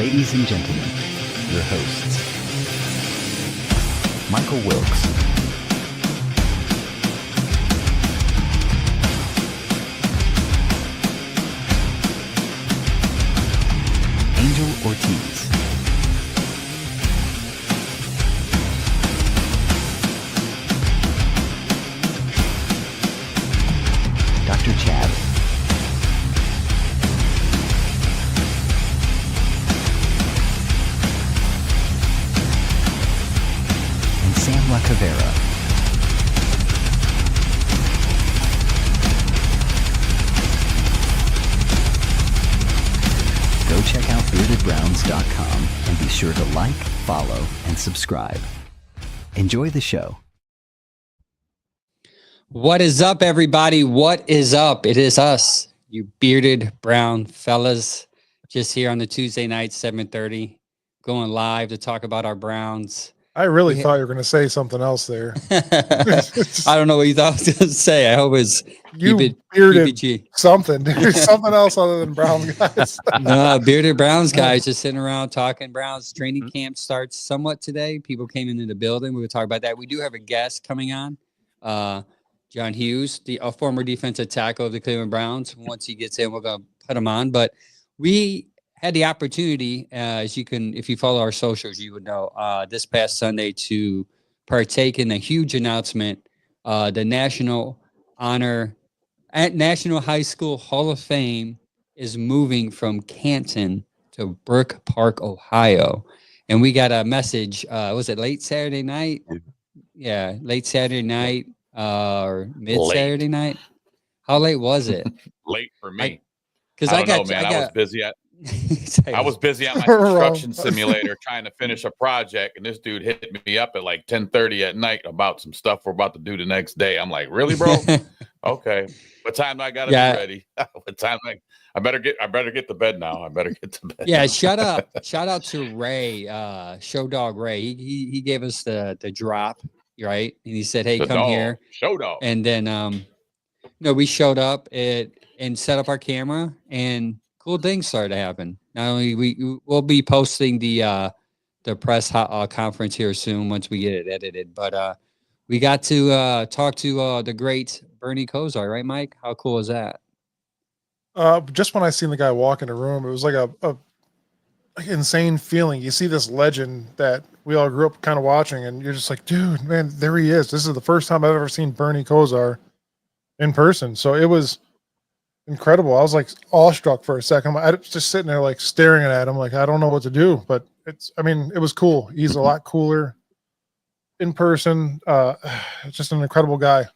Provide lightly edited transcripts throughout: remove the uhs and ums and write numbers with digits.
Ladies and gentlemen, your hosts, Michael Wilkes, Angel Ortiz, Dr. Chad, and Sam La Cavera. Go check out beardedbrowns.com and be sure to like, follow, and subscribe. Enjoy the show. What is up, everybody? What is up? It is us, you bearded brown fellas, just here on the Tuesday night, 7:30, going live to talk about our Browns. I really thought you were going to say something else there. I don't know what you thought I was going to say. I hope it's You bearded something. There's something else other than Browns guys. No, bearded Browns guys just sitting around talking Browns. Training camp starts somewhat today. People came into the building. We were talking about that. We do have a guest coming on, John Hughes, a former defensive tackle of the Cleveland Browns. Once he gets in, we're going to put him on. But we had the opportunity, if you follow our socials, you would know, this past Sunday to partake in a huge announcement. The National High School Hall of Fame is moving from Canton to Brook Park, Ohio. And we got a message, was it late Saturday night? Yeah, late Saturday night or mid-Saturday night. How late was it? Late for me. Because I was busy at I was busy at my construction simulator trying to finish a project, and this dude hit me up at like 10:30 at night about some stuff we're about to do the next day. I'm like, really, bro? Okay. What time do I gotta be ready? What time I better get to bed now. I better get to bed. Yeah, shout out to Ray, Show Dog Ray. He gave us the drop, right? And he said, hey, come here. Show Dog. And then we showed up and set up our camera, and cool things started to happen. Not only we'll be posting the press conference here soon once we get it edited, but we got to talk to the great Bernie Kosar, right, Mike? How cool is that? Just when I seen the guy walk in the room, it was like a insane feeling. You see this legend that we all grew up kind of watching, and you're just like, dude, man, there he is. This is the first time I've ever seen Bernie Kosar in person. So it was incredible. I was like awestruck for a second. I was just sitting there like staring at him like I don't know what to do, but it was cool. He's a lot cooler in person. Just an incredible guy.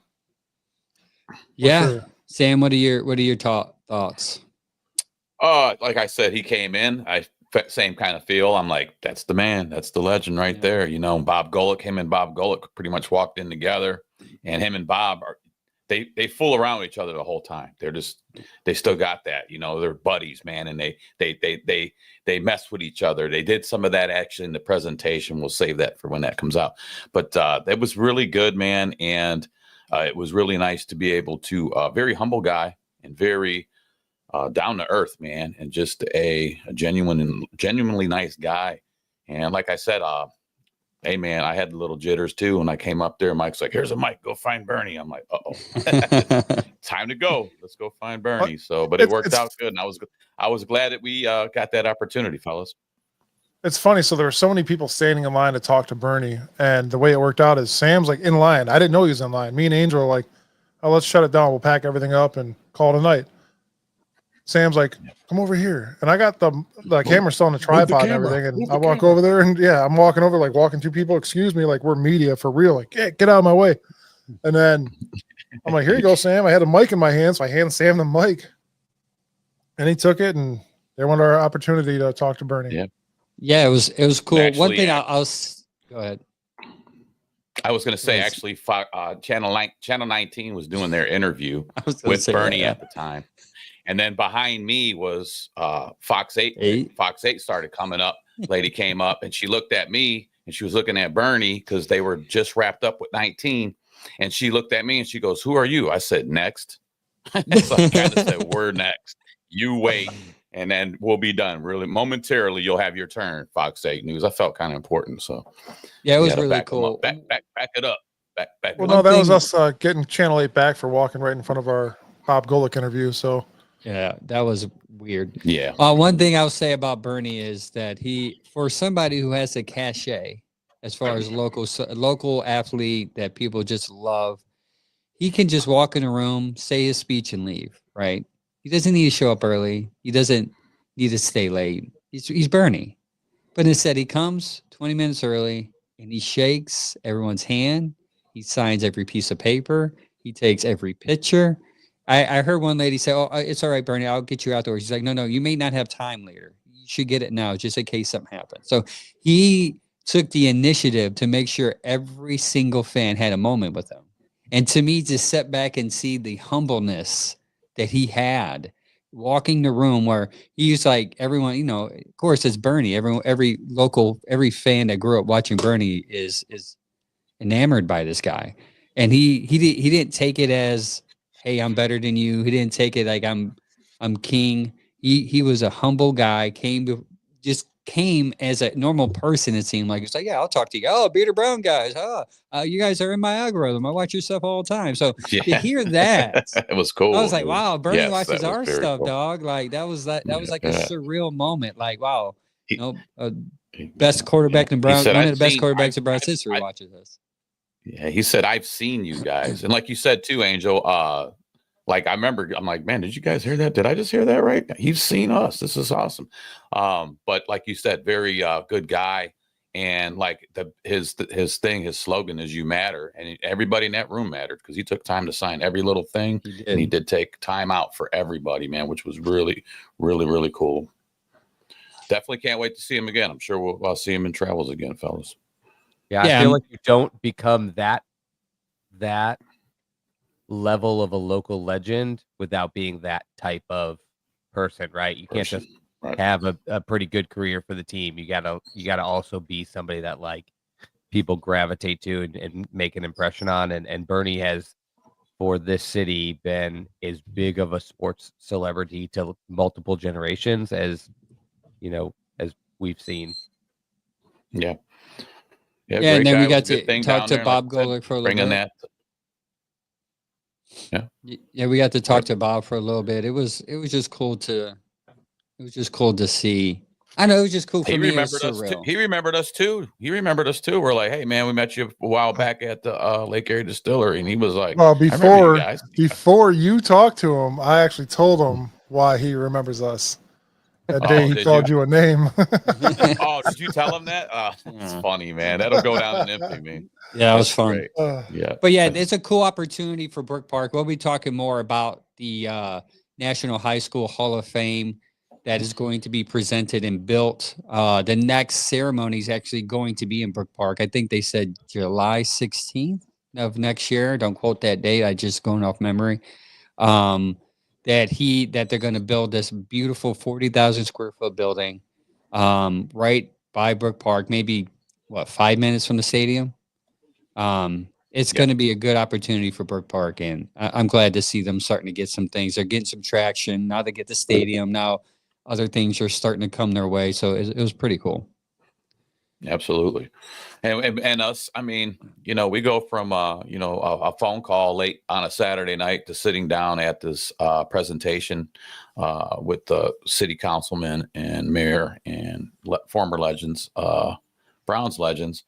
Yeah. Sure. Sam, what are your thoughts? Like I said, he came in, same kind of feel. I'm like, that's the man, that's the legend right there. You know, Bob Golick pretty much walked in together, and him and Bob they fool around with each other the whole time. They still got that, you know, they're buddies, man. And they mess with each other. They did some of that actually in the presentation. We'll save that for when that comes out. But it was really good, man. And it was really nice to be able to, very humble guy and very down to earth, man. And just a genuinely nice guy. And like I said, hey, man, I had the little jitters, too. When I came up there, Mike's like, here's a mic. Go find Bernie. I'm like, uh-oh. Time to go. Let's go find Bernie. But it worked out good. And I was glad that we got that opportunity, fellas. It's funny. So there were so many people standing in line to talk to Bernie. And the way it worked out is Sam's like in line. I didn't know he was in line. Me and Angel were like, oh, let's shut it down. We'll pack everything up and call it a night. Sam's like, come over here. And I got the camera still on the tripod and everything. And I walk over there and I'm walking over, like walking two people, excuse me, like we're media for real. Like, get out of my way. And then I'm like, here you go, Sam. I had a mic in my hand. So I hand Sam the mic and he took it, and they wanted our opportunity to talk to Bernie. Yeah. Yeah, it was cool. Actually, one thing I'll go ahead. I was going to say, actually, Channel 19 was doing their interview with Bernie at the time. And then behind me was Fox 8. Fox 8 started coming up. Lady came up and she looked at me and she was looking at Bernie because they were just wrapped up with 19. And she looked at me and she goes, who are you? I said, next. So I kind of said, we're next. You wait. and then we'll be done. Really, momentarily, you'll have your turn. Fox 8 News. I felt kind of important, so Yeah, it we was had to really back 'em cool. up. Back it up. Back Well, it no, up. that was thing- us getting Channel 8 back for walking right in front of our Bob Golick interview. So Yeah, that was weird. Yeah. One thing I'll say about Bernie is that for somebody who has a cachet, as far as local athlete that people just love, he can just walk in a room, say his speech, and leave. Right? He doesn't need to show up early. He doesn't need to stay late. He's Bernie, but instead he comes 20 minutes early and he shakes everyone's hand. He signs every piece of paper. He takes every picture. I heard one lady say, "Oh, it's all right, Bernie. I'll get you outdoors." She's like, "No, you may not have time later. You should get it now, just in case something happens." So he took the initiative to make sure every single fan had a moment with him. And to me, to step back and see the humbleness that he had walking the room where he's like everyone, of course it's Bernie. Every fan that grew up watching Bernie is enamored by this guy. And he didn't take it as, hey, I'm better than you. He didn't take it like I'm king. He was a humble guy, came as a normal person. It seemed like it's like, yeah, I'll talk to you. Oh, Peter Brown guys. You guys are in my algorithm. I watch your stuff all the time. So to hear that, It was cool. I was like, wow, Bernie Yes, watches that was our very stuff, cool. dog. Like that was like a surreal moment. Like, wow, He- best quarterback in He Brown, said, one of "I've the best seen- quarterbacks in I've- Brown's I've- history I've- watches us. Yeah, he said, I've seen you guys. And like you said too, Angel, like I remember, I'm like, man, did you guys hear that? Did I just hear that right? He's seen us. This is awesome. But like you said, very good guy. And like his slogan is "You matter," and everybody in that room mattered because he took time to sign every little thing. And he did take time out for everybody, man, which was really, really, really cool. Definitely can't wait to see him again. I'm sure I'll see him in travels again, fellas. Yeah, I feel like you don't become that level of a local legend without being that type of person, right? You can't just have a pretty good career for the team. You gotta also be somebody that like people gravitate to and make an impression on. And Bernie has, for this city, been as big of a sports celebrity to multiple generations as we've seen. Yeah. Yeah, and then we got to talk to Bob Golick for a little bit. Yeah, we got to talk to Bob for a little bit. It was just cool to see. I know it was just cool for me. He remembered us too. We're like, hey man, we met you a while back at the Lake Area Distillery, and he was like, well, before you talked to him, I actually told him why he remembers us. That day he called you a name. Oh, did you tell him that? It's funny, man. That'll go down in infamy. Yeah, it was fun. Yeah. But yeah, it's a cool opportunity for Brook Park. We'll be talking more about the National High School Hall of Fame that is going to be presented and built. The next ceremony is actually going to be in Brook Park. I think they said July 16th of next year. Don't quote that date. I just going off memory. That they're going to build this beautiful 40,000 square foot building right by Brook Park, maybe 5 minutes from the stadium. It's going to be a good opportunity for Brook Park, and I'm glad to see them starting to get some things. They're getting some traction. Now they get the stadium. Now other things are starting to come their way. So it was pretty cool. Absolutely. And us, I mean, we go from, a phone call late on a Saturday night to sitting down at this presentation with the city councilman and mayor and former legends, Browns legends.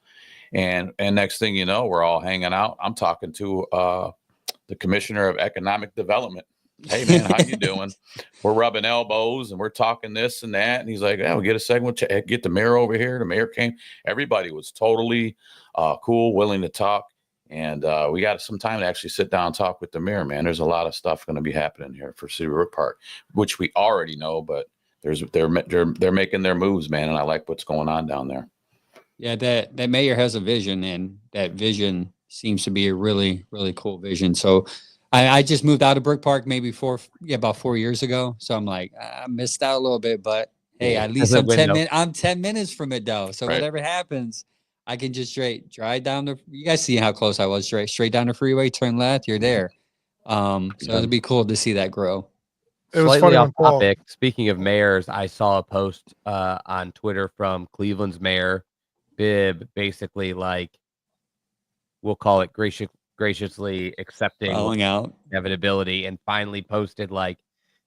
And next thing you know, we're all hanging out. I'm talking to the commissioner of economic development. Hey man, how you doing? We're rubbing elbows and we're talking this and that. And he's like, "Yeah, we'll get a segment. Get the mayor over here." The mayor came. Everybody was totally cool, willing to talk. And we got some time to actually sit down and talk with the mayor, man. There's a lot of stuff going to be happening here for City Brook Park, which we already know, but they're making their moves, man. And I like what's going on down there. Yeah, that mayor has a vision, and that vision seems to be a really, really cool vision. So I just moved out of Brook Park maybe about 4 years ago. So I'm like, I missed out a little bit, but hey, at least I'm 10 minutes from it though. So whatever happens, I can just drive down you guys see how close I was, straight down the freeway, turn left, you're there. So it'd be cool to see that grow. It was Slightly funny off when Paul. topic. Speaking of mayors, I saw a post on Twitter from Cleveland's mayor, Bibb, basically like, we'll call it graciously accepting Falling out. inevitability, and finally posted like,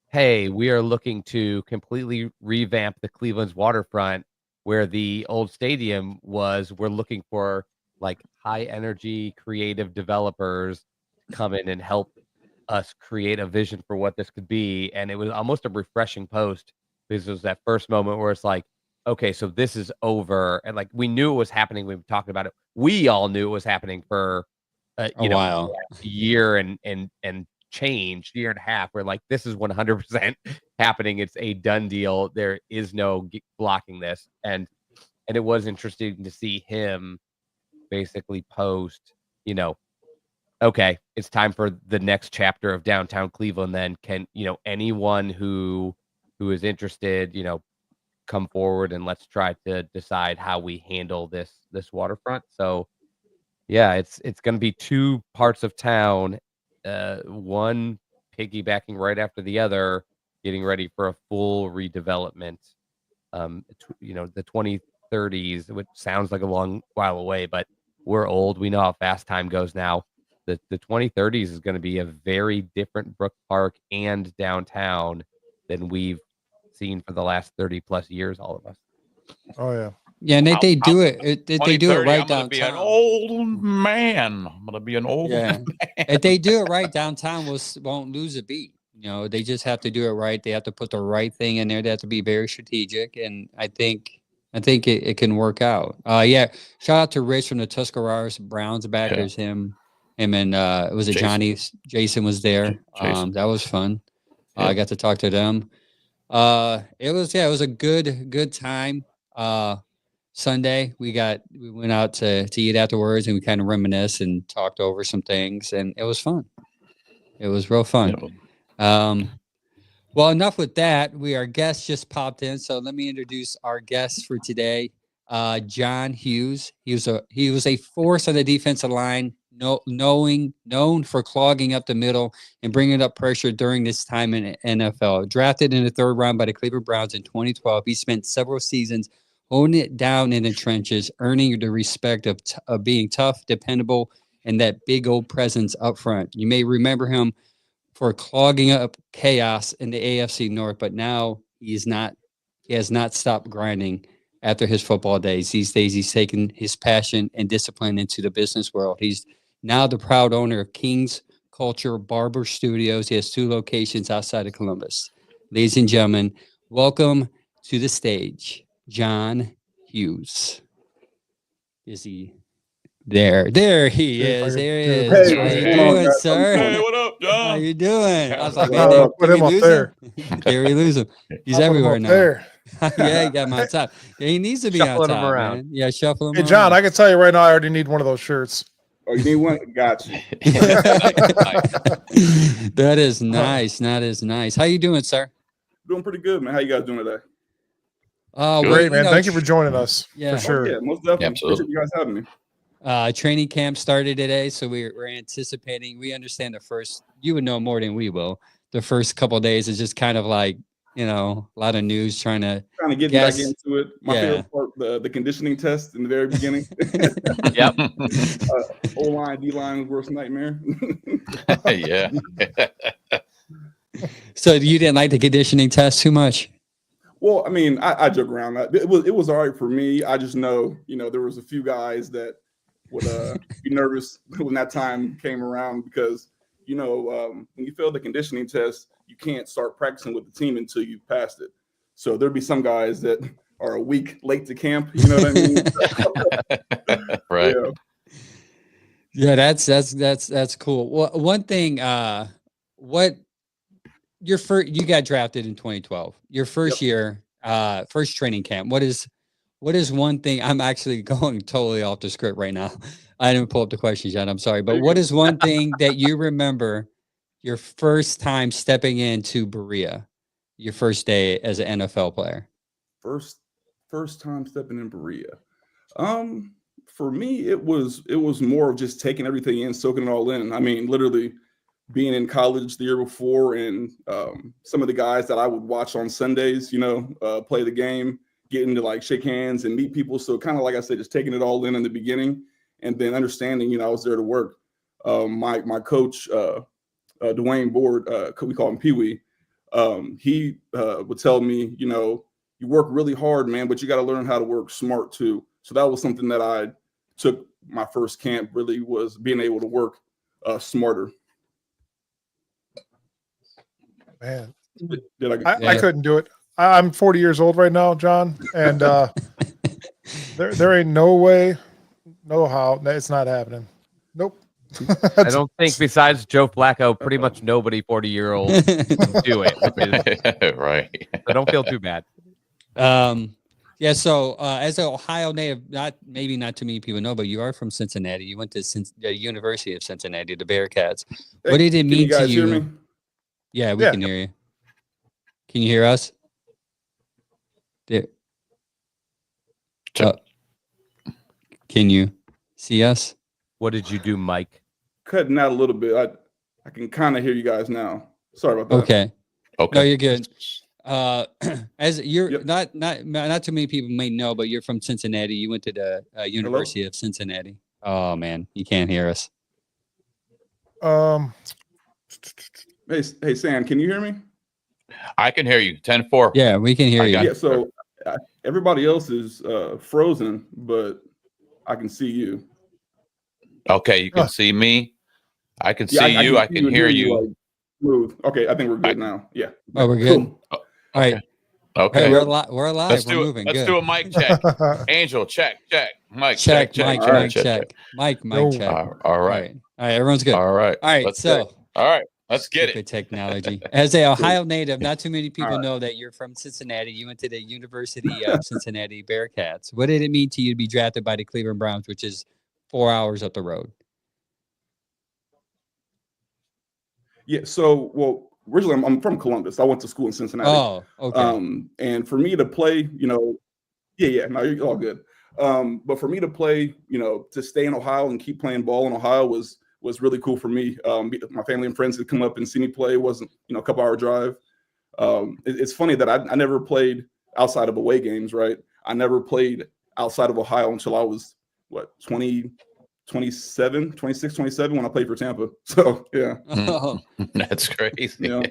hey, we are looking to completely revamp the Cleveland's waterfront where the old stadium was. We're looking for like high energy creative developers to come in and help us create a vision for what this could be. And it was almost a refreshing post because it was that first moment where it's like, okay, so this is over. And like, we knew it was happening. We were talking about it. We all knew it was happening for, A you know, while. a year and change, year and a half. We're like, this is 100% happening. It's a done deal. There is no blocking this. And it was interesting to see him basically post, you know, okay, it's time for the next chapter of downtown Cleveland. Then can, you know, anyone who is interested, you know, come forward and let's try to decide how we handle this waterfront. So yeah, it's going to be two parts of town, one piggybacking right after the other, getting ready for a full redevelopment. You know, the 2030s, which sounds like a long while away, but we're old. We know how fast time goes now. The 2030s is going to be a very different Brook Park and downtown than we've seen for the last 30 plus years, all of us. Oh yeah. Yeah, and they do it. They do it 2030, right I'm gonna be an downtown. old man. I'm gonna be an old Yeah, man. if they do it right downtown, won't lose a beat. You know, they just have to do it right. They have to put the right thing in there. They have to be very strategic, and I think it can work out. Yeah, shout out to Rich from the Tuscarawas Browns backers. Him and was it Jason. Jason was there. Jason. That was fun. Yeah. I got to talk to them. It was a good time. Sunday we went out to eat afterwards, and we kind of reminisced and talked over some things, and it was fun. It was real fun. Well, enough with that. Our guest just popped in, so let me introduce our guest for today, John Hughes. He was a force on the defensive line, known for clogging up the middle and bringing up pressure during this time in the NFL. Drafted in the 3rd round by the Cleveland Browns in 2012, he spent several seasons holding it down in the trenches, earning the respect of being tough, dependable, and that big old presence up front. You may remember him for clogging up chaos in the AFC North, but now he has not stopped grinding after his football days. These days, he's taken his passion and discipline into the business world. He's now the proud owner of King's Culture Barber Studios. He has 2 locations outside of Columbus. Ladies and gentlemen, welcome to the stage, John Hughes. Is he there? There he is. There he is. How you doing, sir? Hey, what up, John? How you doing? I was like, Wow, man, put did we him up lose there. him? Did we lose him? He's I'll put him everywhere up now. there. Yeah, you got him on top. Yeah, he needs to be Shuffling on him top, around. man. Yeah, shuffle him Hey John, I around. can tell you right now, I already need one of those shirts. Oh, you need one? Got you. That is nice. That is nice. How you doing, sir? Doing pretty good, man. How you guys doing today? Great, man. Thank you for joining us. Yeah. For sure. Oh, yeah, most definitely. Absolutely. Appreciate you guys having me. Training camp started today, so we're anticipating. We understand the first. You would know more than we will. The first couple of days is just kind of like, you know, a lot of news trying to Get back into it. My favorite part, the conditioning test in the very beginning. Yep. O-line, D-line, worst nightmare. Yeah. So you didn't like the conditioning test too much? Well, I mean, I joke around. It was all right for me. I just know, there was a few guys that would be nervous when that time came around because, when you fail the conditioning test, you can't start practicing with the team until you've passed it. So there'd be some guys that are a week late to camp. You know what I mean? Right. Yeah, that's cool. Well, one thing, you got drafted in 2012. Your first year, first training camp. What is one thing? I'm actually going totally off the script right now. I didn't pull up the questions yet. I'm sorry, but what is one thing that you remember your first time stepping into Berea, your first day as an NFL player? First time stepping in Berea. For me, it was more of just taking everything in, soaking it all in. I mean, literally being in college the year before, and some of the guys that I would watch on Sundays, play the game, getting to like shake hands and meet people. So kind of like I said, just taking it all in the beginning, and then understanding, I was there to work. My coach, Dwayne Board, we call him Pee Wee. He would tell me, you work really hard, man, but you got to learn how to work smart too. So that was something that I took my first camp, really was being able to work smarter. Man, I I couldn't do it. I'm 40 years old right now, John, and there ain't no way, no how, it's not happening. Nope. I don't think besides Joe Flacco, pretty much nobody 40-year-old can do it. Which is, right. So don't feel too bad. Yeah. So as an Ohio native, not too many people know, but you are from Cincinnati. You went to the University of Cincinnati, the Bearcats. What did it mean you guys to you? hear me? Yeah, we can hear you. Can you hear us? There. Can you see us? What did you do, Mike? Cutting out a little bit. I can kind of hear you guys now. Sorry about that. Okay. No, you're good. As you're Yep. not too many people may know, but you're from Cincinnati. You went to the University of Cincinnati. Oh man, you can't hear us. Hey, Sam, can you hear me? I can hear you. 10-4. Yeah, we can hear you. Yeah. So everybody else is frozen, but I can see you. Okay, you can see me. I can see you. I can hear you. Like, smooth. Okay, I think we're good now. Yeah. Oh, we're good. Cool. All right. Okay. Hey, we're alive. We're Let's we're do moving. it. Let's Good. do a mic check. Angel, check. Mike, Check. check. Mike, check. check. Mike, No. check. All right. All right. Everyone's good. All right. All right. Let's So. check. All right. Let's get Stupid it. technology. As a Ohio native, not too many people All right. know that you're from Cincinnati. You went to the University of Cincinnati Bearcats. What did it mean to you to be drafted by the Cleveland Browns, which is 4 hours up the road? Yeah. So, well, originally I'm from Columbus. I went to school in Cincinnati. Oh, okay. And for me to play, no, you're all good. But for me to play, to stay in Ohio and keep playing ball in Ohio was really cool for me. My family and friends had come up and see me play. It wasn't, a couple hour drive. It's funny that I never played outside of away games, right? I never played outside of Ohio until I was 26, 27 when I played for Tampa. So yeah. Oh, That's crazy. Yeah.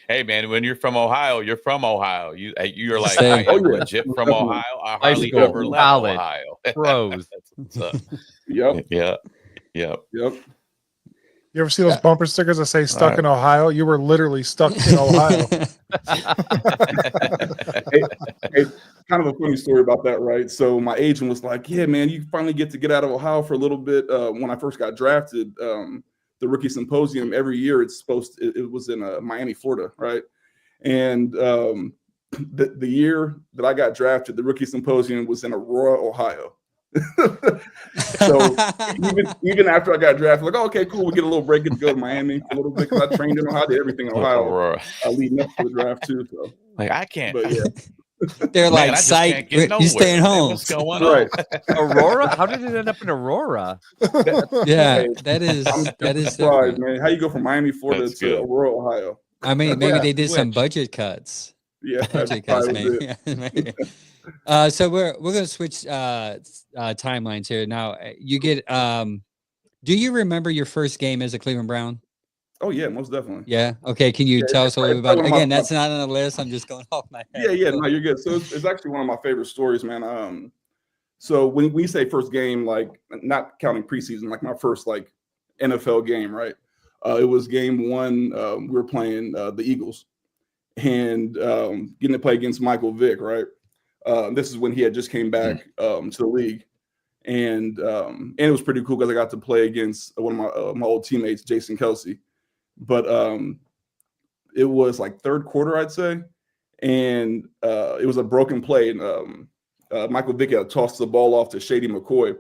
Hey man, when you're from Ohio, you're from Ohio. You're like, Same. I am legit from Ohio. I hardly school, ever left college, Ohio. Pros. That's what's up. Yep. Yep. You ever see those bumper stickers that say "Stuck in Ohio"? You were literally stuck in Ohio. Hey, kind of a funny story about that, right? So my agent was like, "Yeah, man, you finally get out of Ohio for a little bit." When I first got drafted, the rookie symposium every year it was in Miami, Florida, right? And the year that I got drafted, the rookie symposium was in Aurora, Ohio. So even after I got drafted, like, oh, okay, cool, we get a little break, get to go to Miami a little bit because I trained in Ohio, I did everything in Ohio, leading up to the draft too. So Like I can't. but yeah. They're Man, I like, just "Psych, can't get you staying nowhere. Man, home." What's going Right. on? Aurora? How did it end up in Aurora? Yeah, Hey, that is I'm surprised, surprised, man. How you go from Miami, Florida That's to good. Aurora, Ohio? I mean, maybe Yeah, they did some switch. budget cuts. Yeah, that's Budget cuts, probably it. maybe. So we're gonna switch timelines here now. You get do you remember your first game as a Cleveland Brown? Oh yeah, most definitely. Yeah. Okay. Can you tell us a little bit about it? it's probably Again, my- that's not on the list. I'm just going off my head. Yeah, no, you're good. So it's actually one of my favorite stories, man. So when we say first game, like not counting preseason, like my first like NFL game, right? It was game one. We were playing the Eagles, and getting to play against Michael Vick, right? This is when he had just came back to the league, and it was pretty cool because I got to play against one of my old teammates, Jason Kelsey. But it was like third quarter, I'd say, and it was a broken play, and Michael Vick had tossed the ball off to Shady McCoy,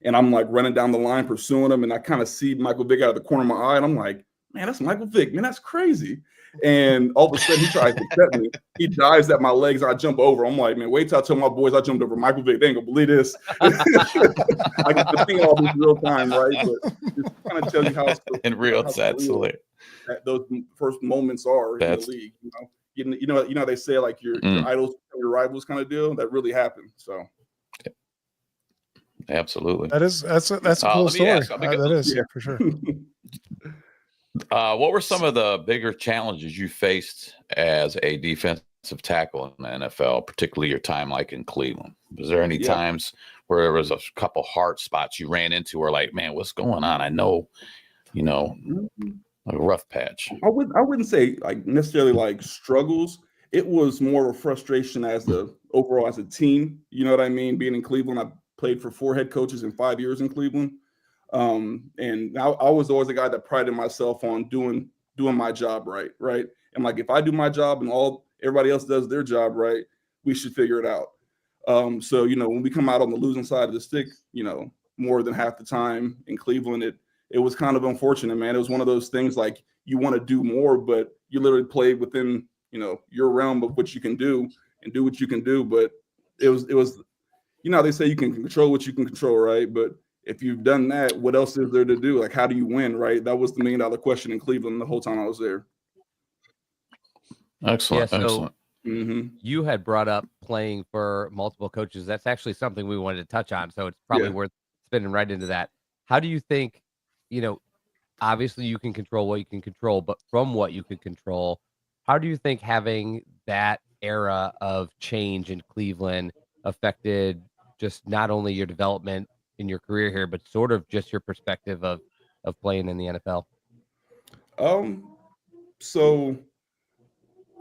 and I'm like running down the line pursuing him, and I kind of see Michael Vick out of the corner of my eye, and I'm like, man, that's Michael Vick, man, that's crazy. And all of a sudden, he tries to cut me. He dives at my legs. I jump over. I'm like, man, wait till I tell my boys I jumped over Michael Vick. They ain't gonna believe this. I get to think all this real time, right? But it kind of tells you how in real time, those first moments are in the league. You know, they say like your idols, your rivals, kind of deal. That really happened. So. Absolutely. That's a cool story. That is for sure. What were some of the bigger challenges you faced as a defensive tackle in the NFL, particularly your time like in Cleveland? Was there any times where there was a couple hard spots you ran into where like, man, what's going on? I know, like a rough patch. I wouldn't say like necessarily like struggles. It was more of a frustration overall as a team. You know what I mean? Being in Cleveland, I played for 4 head coaches in 5 years in Cleveland. And I was always the guy that prided myself on doing my job right. And like, if I do my job and everybody else does their job right, we should figure it out. So, when we come out on the losing side of the stick, more than half the time in Cleveland, it was kind of unfortunate, man. It was one of those things like you want to do more, but you literally played within, your realm of what you can do and do what you can do. But it was, they say you can control what you can control, right? But if you've done that, what else is there to do? Like, how do you win, right? That was the $1 million question in Cleveland the whole time I was there. Excellent. Yeah, so excellent. You had brought up playing for multiple coaches. That's actually something we wanted to touch on. So it's probably worth spinning right into that. How do you think, obviously you can control what you can control, but from what you can control, how do you think having that era of change in Cleveland affected just not only your development in your career here, but sort of just your perspective of playing in the NFL? So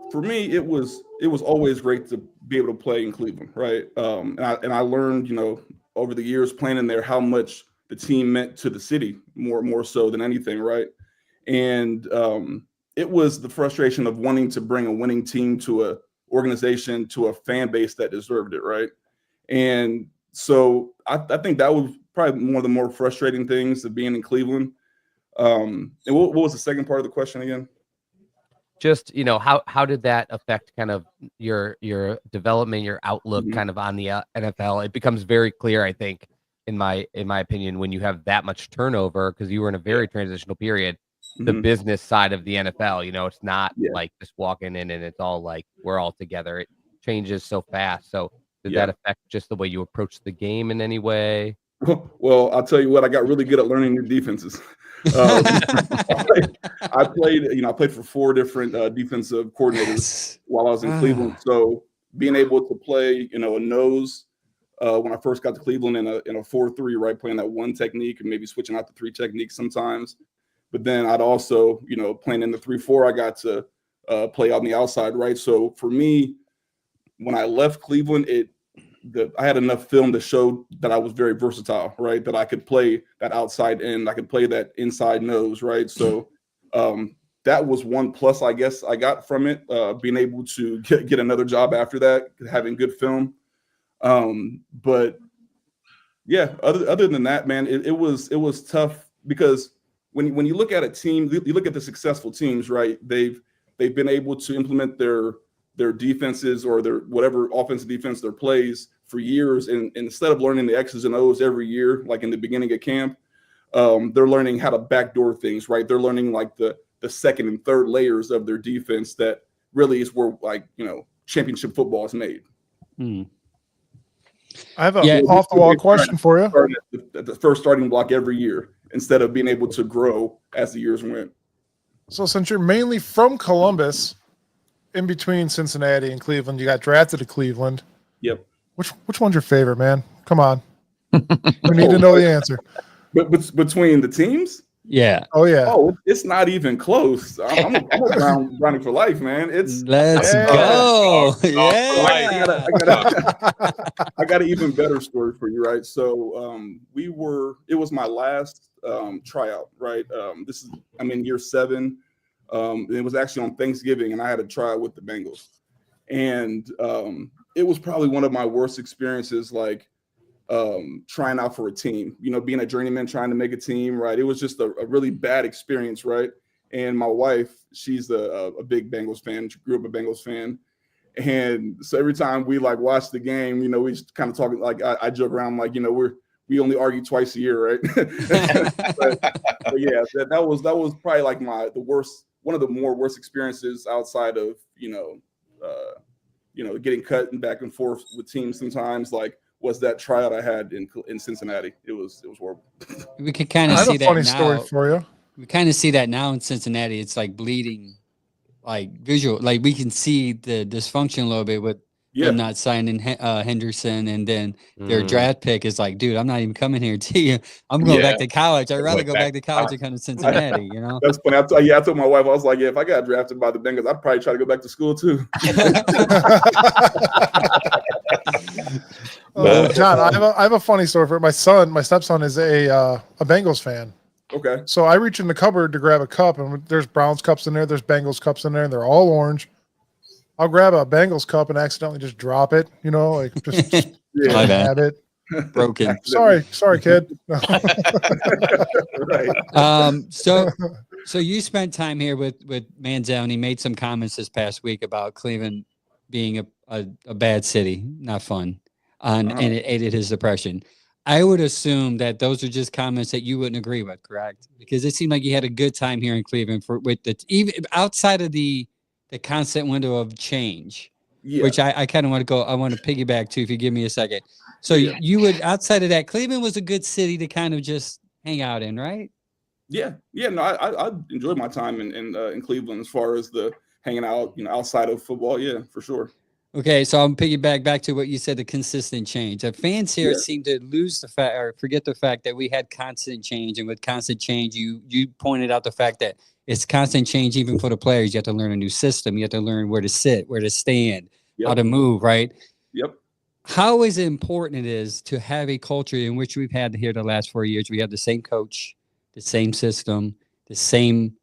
for me, it was always great to be able to play in Cleveland, right? And I learned, over the years playing in there, how much the team meant to the city more so than anything, right? And it was the frustration of wanting to bring a winning team to a organization, to a fan base that deserved it, right? And so I think that was probably one of the more frustrating things of being in Cleveland. And what was the second part of the question again? Just, how did that affect kind of your development, your outlook kind of on the NFL? It becomes very clear, I think, in my opinion, when you have that much turnover, because you were in a very transitional period, the business side of the NFL, it's not like just walking in and it's all like we're all together. It changes so fast. So did that affect just the way you approach the game in any way? Well, I'll tell you what, I got really good at learning new defenses. I played for 4 different defensive coordinators while I was in Cleveland. So being able to play, a nose when I first got to Cleveland in a 4-3, right, playing that one technique and maybe switching out to 3 techniques sometimes. But then I'd also, playing in the 3-4, I got to play on the outside, right? So for me, when I left Cleveland, I had enough film to show that I was very versatile, right? That I could play that outside end, I could play that inside nose, right? So that was one plus, I guess, I got from it, being able to get another job after that, having good film. But yeah, other than that, man, it was tough because when you look at a team, you look at the successful teams, right? They've been able to implement their defenses or their whatever offensive defense their plays for years, and instead of learning the X's and O's every year, like in the beginning of camp, they're learning how to backdoor things, right? They're learning like the second and third layers of their defense that really is where championship football is made. I have a off the wall question for you. At the first starting block every year instead of being able to grow as the years went. So since you're mainly from Columbus, in between Cincinnati and Cleveland, you got drafted to Cleveland. Yep. Which one's your favorite, man? Come on. We need to know the answer. But between the teams? Yeah. Oh, yeah. Oh, it's not even close. I'm a Browning for life, man. Let's go. Yeah. I got an even better story for you, right? So it was my last tryout, right? I'm in year 7. It was actually on Thanksgiving, and I had a tryout with the Bengals. And it was probably one of my worst experiences, like trying out for a team, being a journeyman, trying to make a team, right? It was just a really bad experience, right? and my wife, she's a big Bengals fan. She grew up a Bengals fan. And so every time we like watch the game, we just kind of talk, like I joke around, like, we only argue twice a year, right? but yeah, that was probably like one of the worst experiences outside of, getting cut and back and forth with teams sometimes, like, was that tryout I had in Cincinnati. It was horrible. We could kind of I have see a that funny now. story for you. We kind of see that now in Cincinnati. It's like bleeding, like visual. Like we can see the dysfunction a little bit with them not signing Henderson, and then their draft pick is like, dude, I'm not even coming here to you. I'm going back to college. I'd rather go back to college and come to Cincinnati. That's funny. I told my wife, I was like, yeah, if I got drafted by the Bengals, I'd probably try to go back to school too. John, I have a funny story for my son. My stepson is a Bengals fan. Okay. So I reach in the cupboard to grab a cup, and there's Browns cups in there, there's Bengals cups in there, and they're all orange. I'll grab a Bengals cup and accidentally just drop it, like just grab it. Broken. Sorry, kid. Right. So you spent time here with Manziel, and he made some comments this past week about Cleveland being a bad city, not fun, and it aided his depression. I would assume that those are just comments that you wouldn't agree with, correct? Because it seemed like you had a good time here in Cleveland even outside of the constant window of change, which I kind of want to go. I want to piggyback to, if you give me a second. So you would, outside of that, Cleveland was a good city to kind of just hang out in, right? Yeah. No, I enjoyed my time in Cleveland as far as the hanging out, outside of football. Yeah, for sure. Okay, so I'm piggyback back to what you said, the consistent change. The fans here seem to lose the fact, or forget the fact, that we had constant change, and with constant change, you pointed out the fact that it's constant change even for the players. You have to learn a new system. You have to learn where to sit, where to stand, how to move, right? Yep. How is it important it is to have a culture in which we've had here the last 4 years? We have the same coach, the same system, the same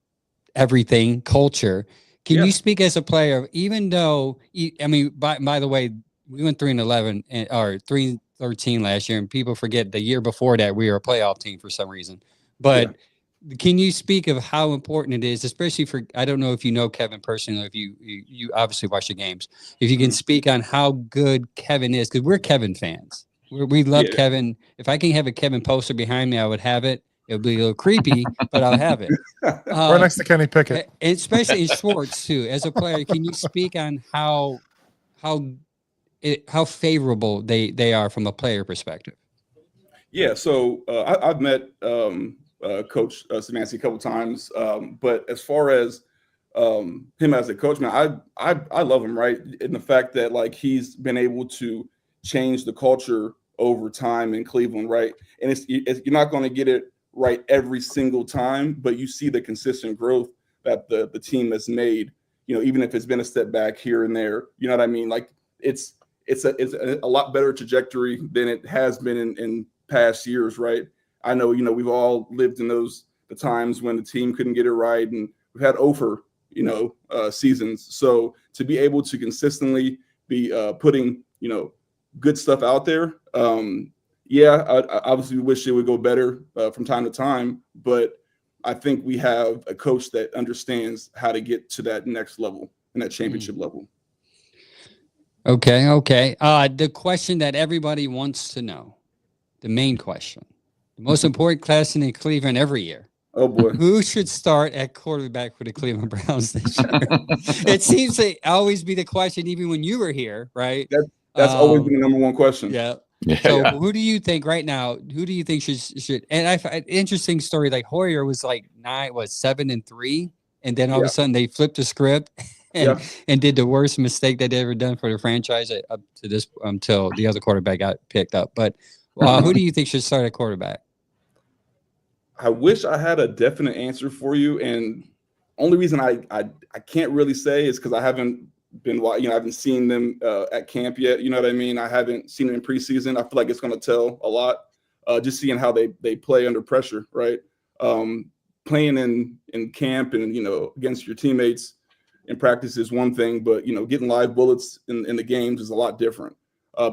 everything, culture. Can you speak as a player, even though, I mean, by the way, we went 3-11 or 3-13 last year, and people forget the year before that we were a playoff team for some reason. But can you speak of how important it is, especially for, I don't know if you know Kevin personally, if you obviously watch the games, if you can speak on how good Kevin is, because we're Kevin fans. We love Kevin. If I can have a Kevin poster behind me, I would have it. It would be a little creepy, but I'll have it. Right next to Kenny Pickett. Especially in sports, too. As a player, can you speak on how favorable they are from a player perspective? Yeah, so I've met Coach Szymanski a couple times, but as far as him as a coach, man, I love him, right? In the fact that, like, he's been able to change the culture over time in Cleveland, right? And you're not going to get it right every single time, but you see the consistent growth that the team has made, even if it's been a step back here and there, you know what I mean? Like, it's a lot better trajectory than it has been in past years, right? I know, we've all lived in the times when the team couldn't get it right, and we've had over, seasons. So to be able to consistently be putting, good stuff out there, I obviously wish it would go better from time to time, but I think we have a coach that understands how to get to that next level and that championship level. Okay. The question that everybody wants to know, the main question, the most important question in Cleveland every year. Oh, boy. Who should start at quarterback for the Cleveland Browns this year? It seems to always be the question, even when you were here, right? That's always been the number one question. Yeah. So who do you think right now? Who do you think should? And I find interesting story. Like Hoyer was like 7-3, and then all of a sudden they flipped the script and did the worst mistake they'd ever done for the franchise up to this until the other quarterback got picked up. But who do you think should start at quarterback? I wish I had a definite answer for you, and only reason I can't really say is because I haven't been, I haven't seen them at camp yet. You know what I mean? I haven't seen it in preseason. I feel like it's going to tell a lot. Just seeing how they play under pressure, right? Playing in camp and against your teammates in practice is one thing, but getting live bullets in the games is a lot different.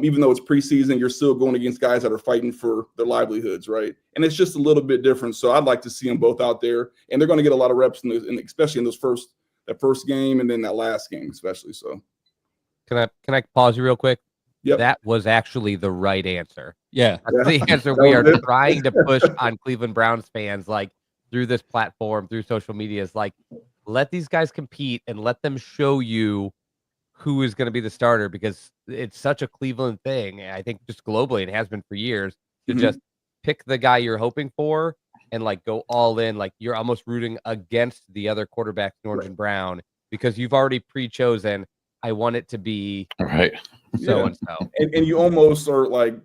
even though it's preseason, you're still going against guys that are fighting for their livelihoods, right? And it's just a little bit different. So I'd like to see them both out there, and they're going to get a lot of reps especially in that first game and then that last game, especially. So Can I pause you real quick? Yep. That was actually the right answer. Yeah. That's the answer we are trying to push on Cleveland Browns fans, like through this platform, through social media, is like, let these guys compete and let them show you who is going to be the starter, because it's such a Cleveland thing. I think just globally, it has been for years, to just pick the guy you're hoping for and like go all in. Like you're almost rooting against the other quarterbacks, Orange and Brown, because you've already pre-chosen, I want it to be right. So and so. And you almost are like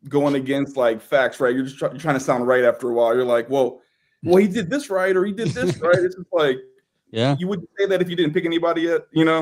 going against like facts, right? You're just trying to sound right after a while. You're like, well, he did this right, or he did this right. It's just like, you wouldn't say that if you didn't pick anybody yet,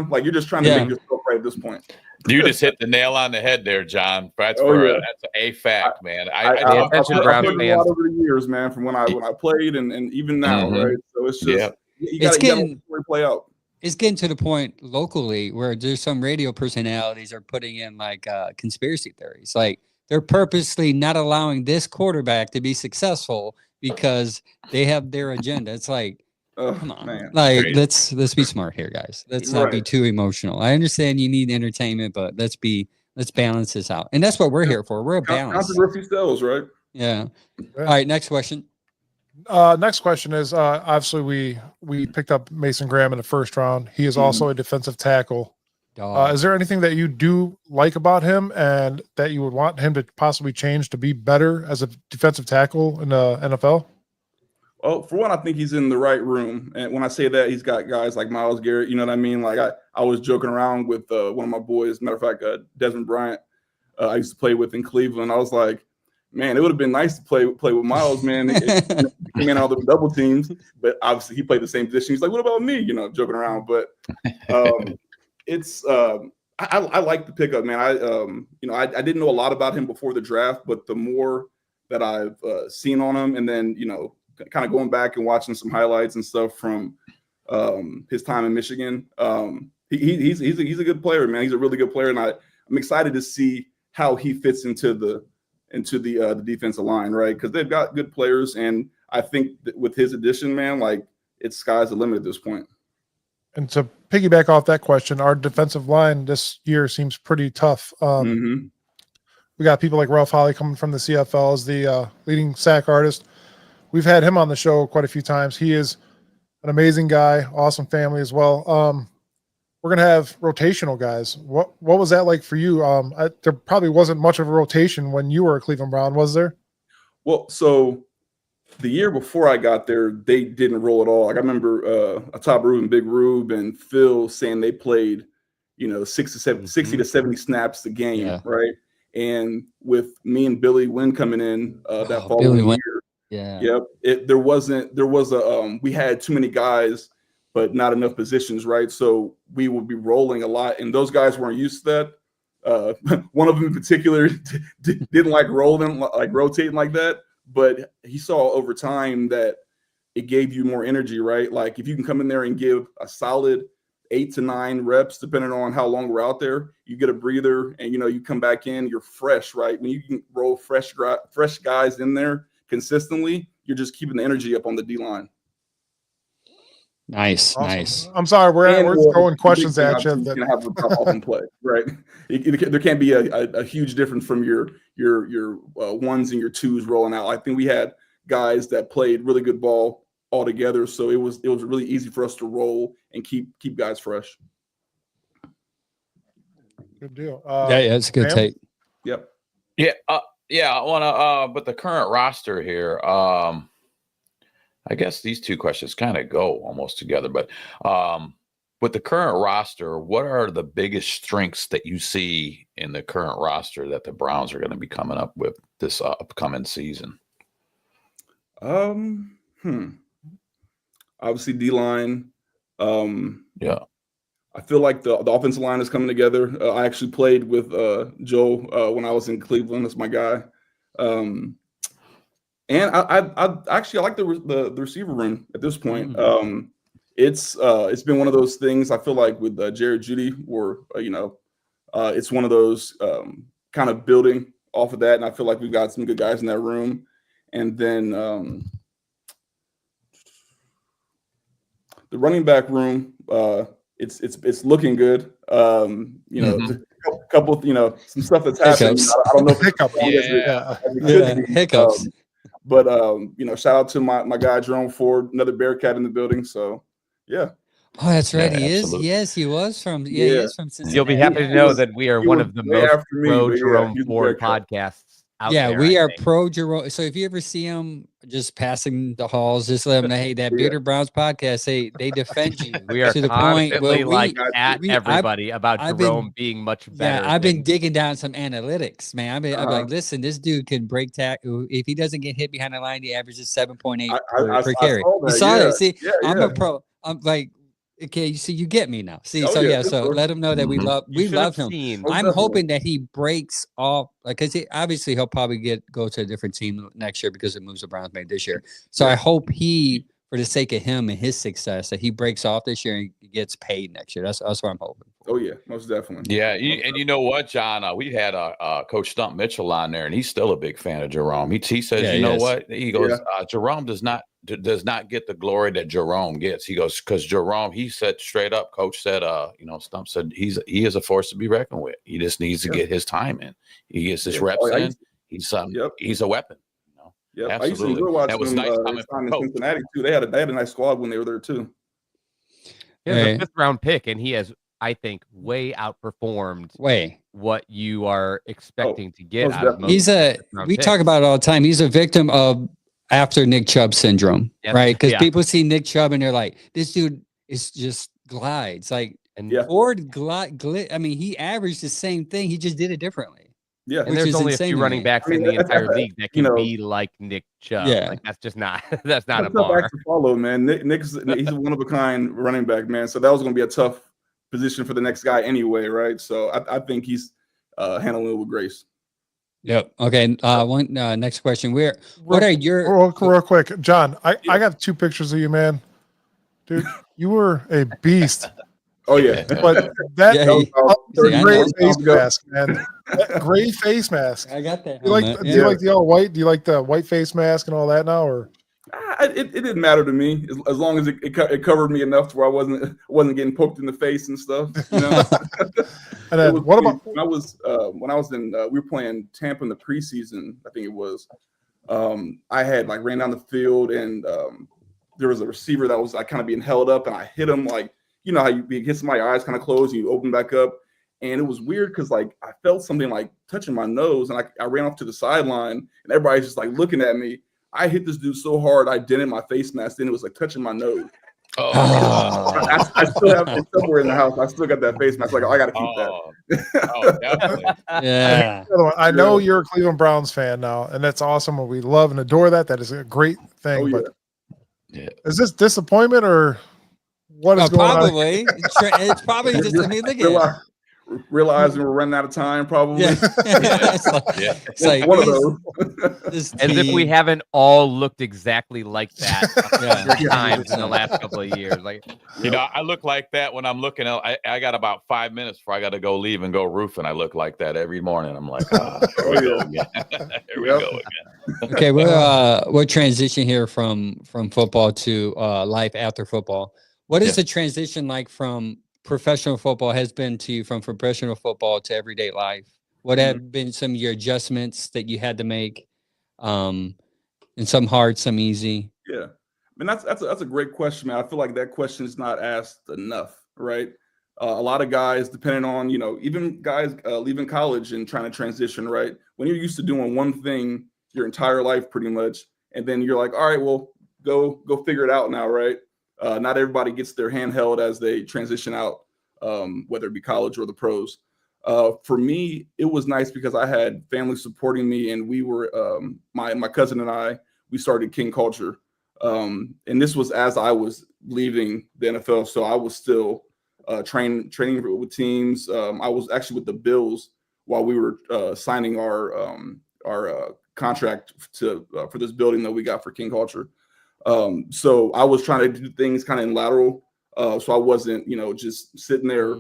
like you're just trying to make yourself right at this point. You just hit the nail on the head there, John. That's that's a fact, man. I've heard a lot over the years, man, from when I played and even now, right? So it's just you got to play out. It's getting to the point locally where there's some radio personalities are putting in like conspiracy theories. Like they're purposely not allowing this quarterback to be successful because they have their agenda. It's like, come on, man. Like let's be smart here, guys. Let's not be too emotional. I understand you need entertainment, but let's balance this out. And that's what we're here for. We're a balance. Controversy sells, right? Yeah. All right. Next question. Next question is obviously we picked up Mason Graham in the first round. He is also a defensive tackle. Is there anything that you do like about him and that you would want him to possibly change to be better as a defensive tackle in the NFL? Well, for one, I think he's in the right room. And when I say that, he's got guys like Myles Garrett, you know what I mean? Like I was joking around with one of my boys, matter of fact, Desmond Bryant, I used to play with in Cleveland. I was like, man, it would have been nice to play with Myles, man. He came in all the double teams, but obviously he played the same position. He's like, what about me? Joking around. But it's I like the pickup, man. I didn't know a lot about him before the draft, but the more that I've seen on him, and then kind of going back and watching some highlights and stuff from his time in Michigan, he's a good player, man. He's a really good player, and I'm excited to see how he fits into the defensive line, right? Because they've got good players, and I think that with his addition, man, like it's sky's the limit at this point. And to piggyback off that question, our defensive line this year seems pretty tough. We got people like Ralph Holley coming from the CFL as the leading sack artist. We've had him on the show quite a few times. He is an amazing guy, awesome family as well. We're gonna have rotational guys. What was that like for you? There probably wasn't much of a rotation when you were a Cleveland Brown, was there? Well, so the year before I got there, they didn't roll at all. Like I remember Atab Rube and Big Rube and Phil saying they played, 60 to 70 snaps a game, right? And with me and Billy Wynn coming in that following year, we had too many guys, but not enough positions, right? So we would be rolling a lot, and those guys weren't used to that. One of them in particular didn't like rolling, like rotating like that, but he saw over time that it gave you more energy, right? Like if you can come in there and give a solid 8 to 9 reps, depending on how long we're out there, you get a breather, and you come back in, you're fresh, right? When you can roll fresh guys in there consistently, you're just keeping the energy up on the D line. Nice, awesome. Nice. I'm sorry, we're throwing questions at you. That have a tough open play, right? There can't be a huge difference from your ones and your twos rolling out. I think we had guys that played really good ball all together, so it was really easy for us to roll and keep guys fresh. Good deal. It's a good take. Yep. Yeah. I want to. But the current roster here. I guess these two questions kind of go almost together, but with the current roster, what are the biggest strengths that you see in the current roster that the Browns are going to be coming up with this upcoming season? Obviously D-line. I feel like the offensive line is coming together. I actually played with Joe when I was in Cleveland. That's my guy. And I actually like the receiver room at this point. It's been one of those things. I feel like with Jared Judy, it's one of those kind of building off of that, and I feel like we've got some good guys in that room. And then the running back room, it's looking good. A couple of, some stuff that's happened. I don't know if Hiccups. Hiccups. But shout out to my guy Jerome Ford, another Bearcat in the building. So yeah. Oh, that's right. Yeah, he is. absolutely. Yes, he was from. Yeah, he is from Cincinnati. You'll be happy to know that we are one of the most pro Jerome Ford podcasts out there. We are pro Jerome. So if you ever see him just passing the halls, just let him know, hey, that Bearded Browns podcast, they defend you. We are to the point constantly at everybody about Jerome being much better. Yeah, I've been digging down some analytics, man. I'm like, listen, this dude can break tackle. If he doesn't get hit behind the line, he averages 7.8 per carry. You saw that. See, I'm a pro. I'm like, okay, you see, you get me now. See, so let him know that we love him. I'm hoping that he breaks off, because obviously he'll probably go to a different team next year because it moves the Browns made this year. So I hope he, for the sake of him and his success, that he breaks off this year and gets paid next year. That's what I'm hoping. Oh yeah, most definitely. Yeah, and you know what, John? We had Coach Stump Mitchell on there, and he's still a big fan of Jerome. He says, you know what? He goes, Jerome does not get the glory that Jerome gets. He goes, because Jerome, he said straight up, Coach said, Stump said he is a force to be reckoned with. He just needs to get his time in. He gets his reps in. He's a weapon. Yeah, absolutely. I used to enjoy watching that was them, nice coming from Cincinnati too. They had a nice squad when they were there too. He has a 5th round pick, and he has, I think, way outperformed what you are expecting to get out of most. We talk about it all the time. He's a victim of after Nick Chubb syndrome, right? Because people see Nick Chubb and they're like, this dude is just glides. Like, Ford I mean, he averaged the same thing. He just did it differently. Yeah, and there's only a few running backs in the entire league that can be like Nick Chubb. Yeah, like that's just not a bar to follow, man. Nick's he's a one of a kind running back, man. So that was going to be a tough position for the next guy anyway, right? So I think he's handling it with grace. Yep. Okay. Next question. What are your real quick, John? I got 2 pictures of you, man. Dude, you were a beast. Oh yeah, but that gray face mask, man. That gray face mask. I got that. Do you like the all white? Do you like the white face mask and all that now, or? It didn't matter to me as long as it covered me enough to where I wasn't getting poked in the face and stuff. You know. And then what about when I was in we were playing Tampa in the preseason, I think it was. I had ran down the field and there was a receiver that was kind of being held up, and I hit him you know how you hit somebody, eyes kind of closed, and you open back up. And it was weird because I felt something touching my nose, and I ran off to the sideline, and everybody's just looking at me. I hit this dude so hard I dented my face mask, then it was touching my nose. I still have it somewhere in the house. I still got that face mask. I got to keep that. Definitely. Yeah. I know you're a Cleveland Browns fan now, and that's awesome. We love and adore that. That is a great thing. But is this disappointment or what is going on? Probably. It's probably just. I mean, look at it. Realizing we're running out of time, probably. It's like one of those. As if we haven't all looked exactly like that 100 times in the last couple of years. I look like that when I'm looking at. I got about 5 minutes before I got to go leave and go roofing. I look like that every morning. I'm like, here we go again. Here we go again. Okay, we'll transition here from football to life after football. What is the transition like from professional football has been to you, from professional football to everyday life? What have been some of your adjustments that you had to make? And some hard, some easy. Yeah. I mean, that's a great question, man. I feel like that question is not asked enough, right? A lot of guys, depending on, even guys leaving college and trying to transition, right? When you're used to doing one thing your entire life pretty much, and then you're like, all right, well, go figure it out now, right? Not everybody gets their hand held as they transition out, whether it be college or the pros. For me, it was nice because I had family supporting me, and we were my cousin and I, we started King Culture, and this was as I was leaving the NFL, so I was still training with teams. I was actually with the Bills while we were signing our contract for this building that we got for King Culture. So I was trying to do things kind of in lateral. So I wasn't, just sitting there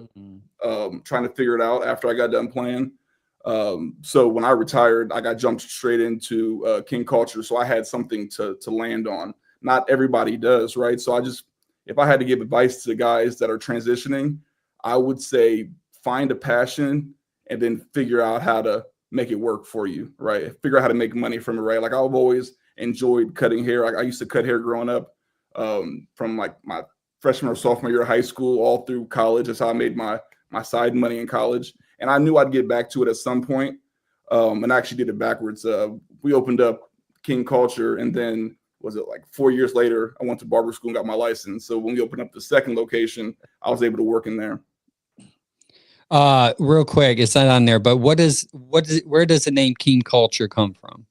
trying to figure it out after I got done playing. So when I retired, I got jumped straight into King culture. So I had something to land on. Not everybody does, right? So if I had to give advice to the guys that are transitioning, I would say find a passion and then figure out how to make it work for you, right? Figure out how to make money from it, right? Like I've always enjoyed cutting hair. I used to cut hair growing up, from like my freshman or sophomore year of high school all through college. That's how I made my side money in college. And I knew I'd get back to it at some point. And I actually did it backwards. We opened up King Culture, and then was it like 4 years later, I went to barber school and got my license. So when we opened up the second location, I was able to work in there. Real quick, it's not on there, but where does the name King Culture come from?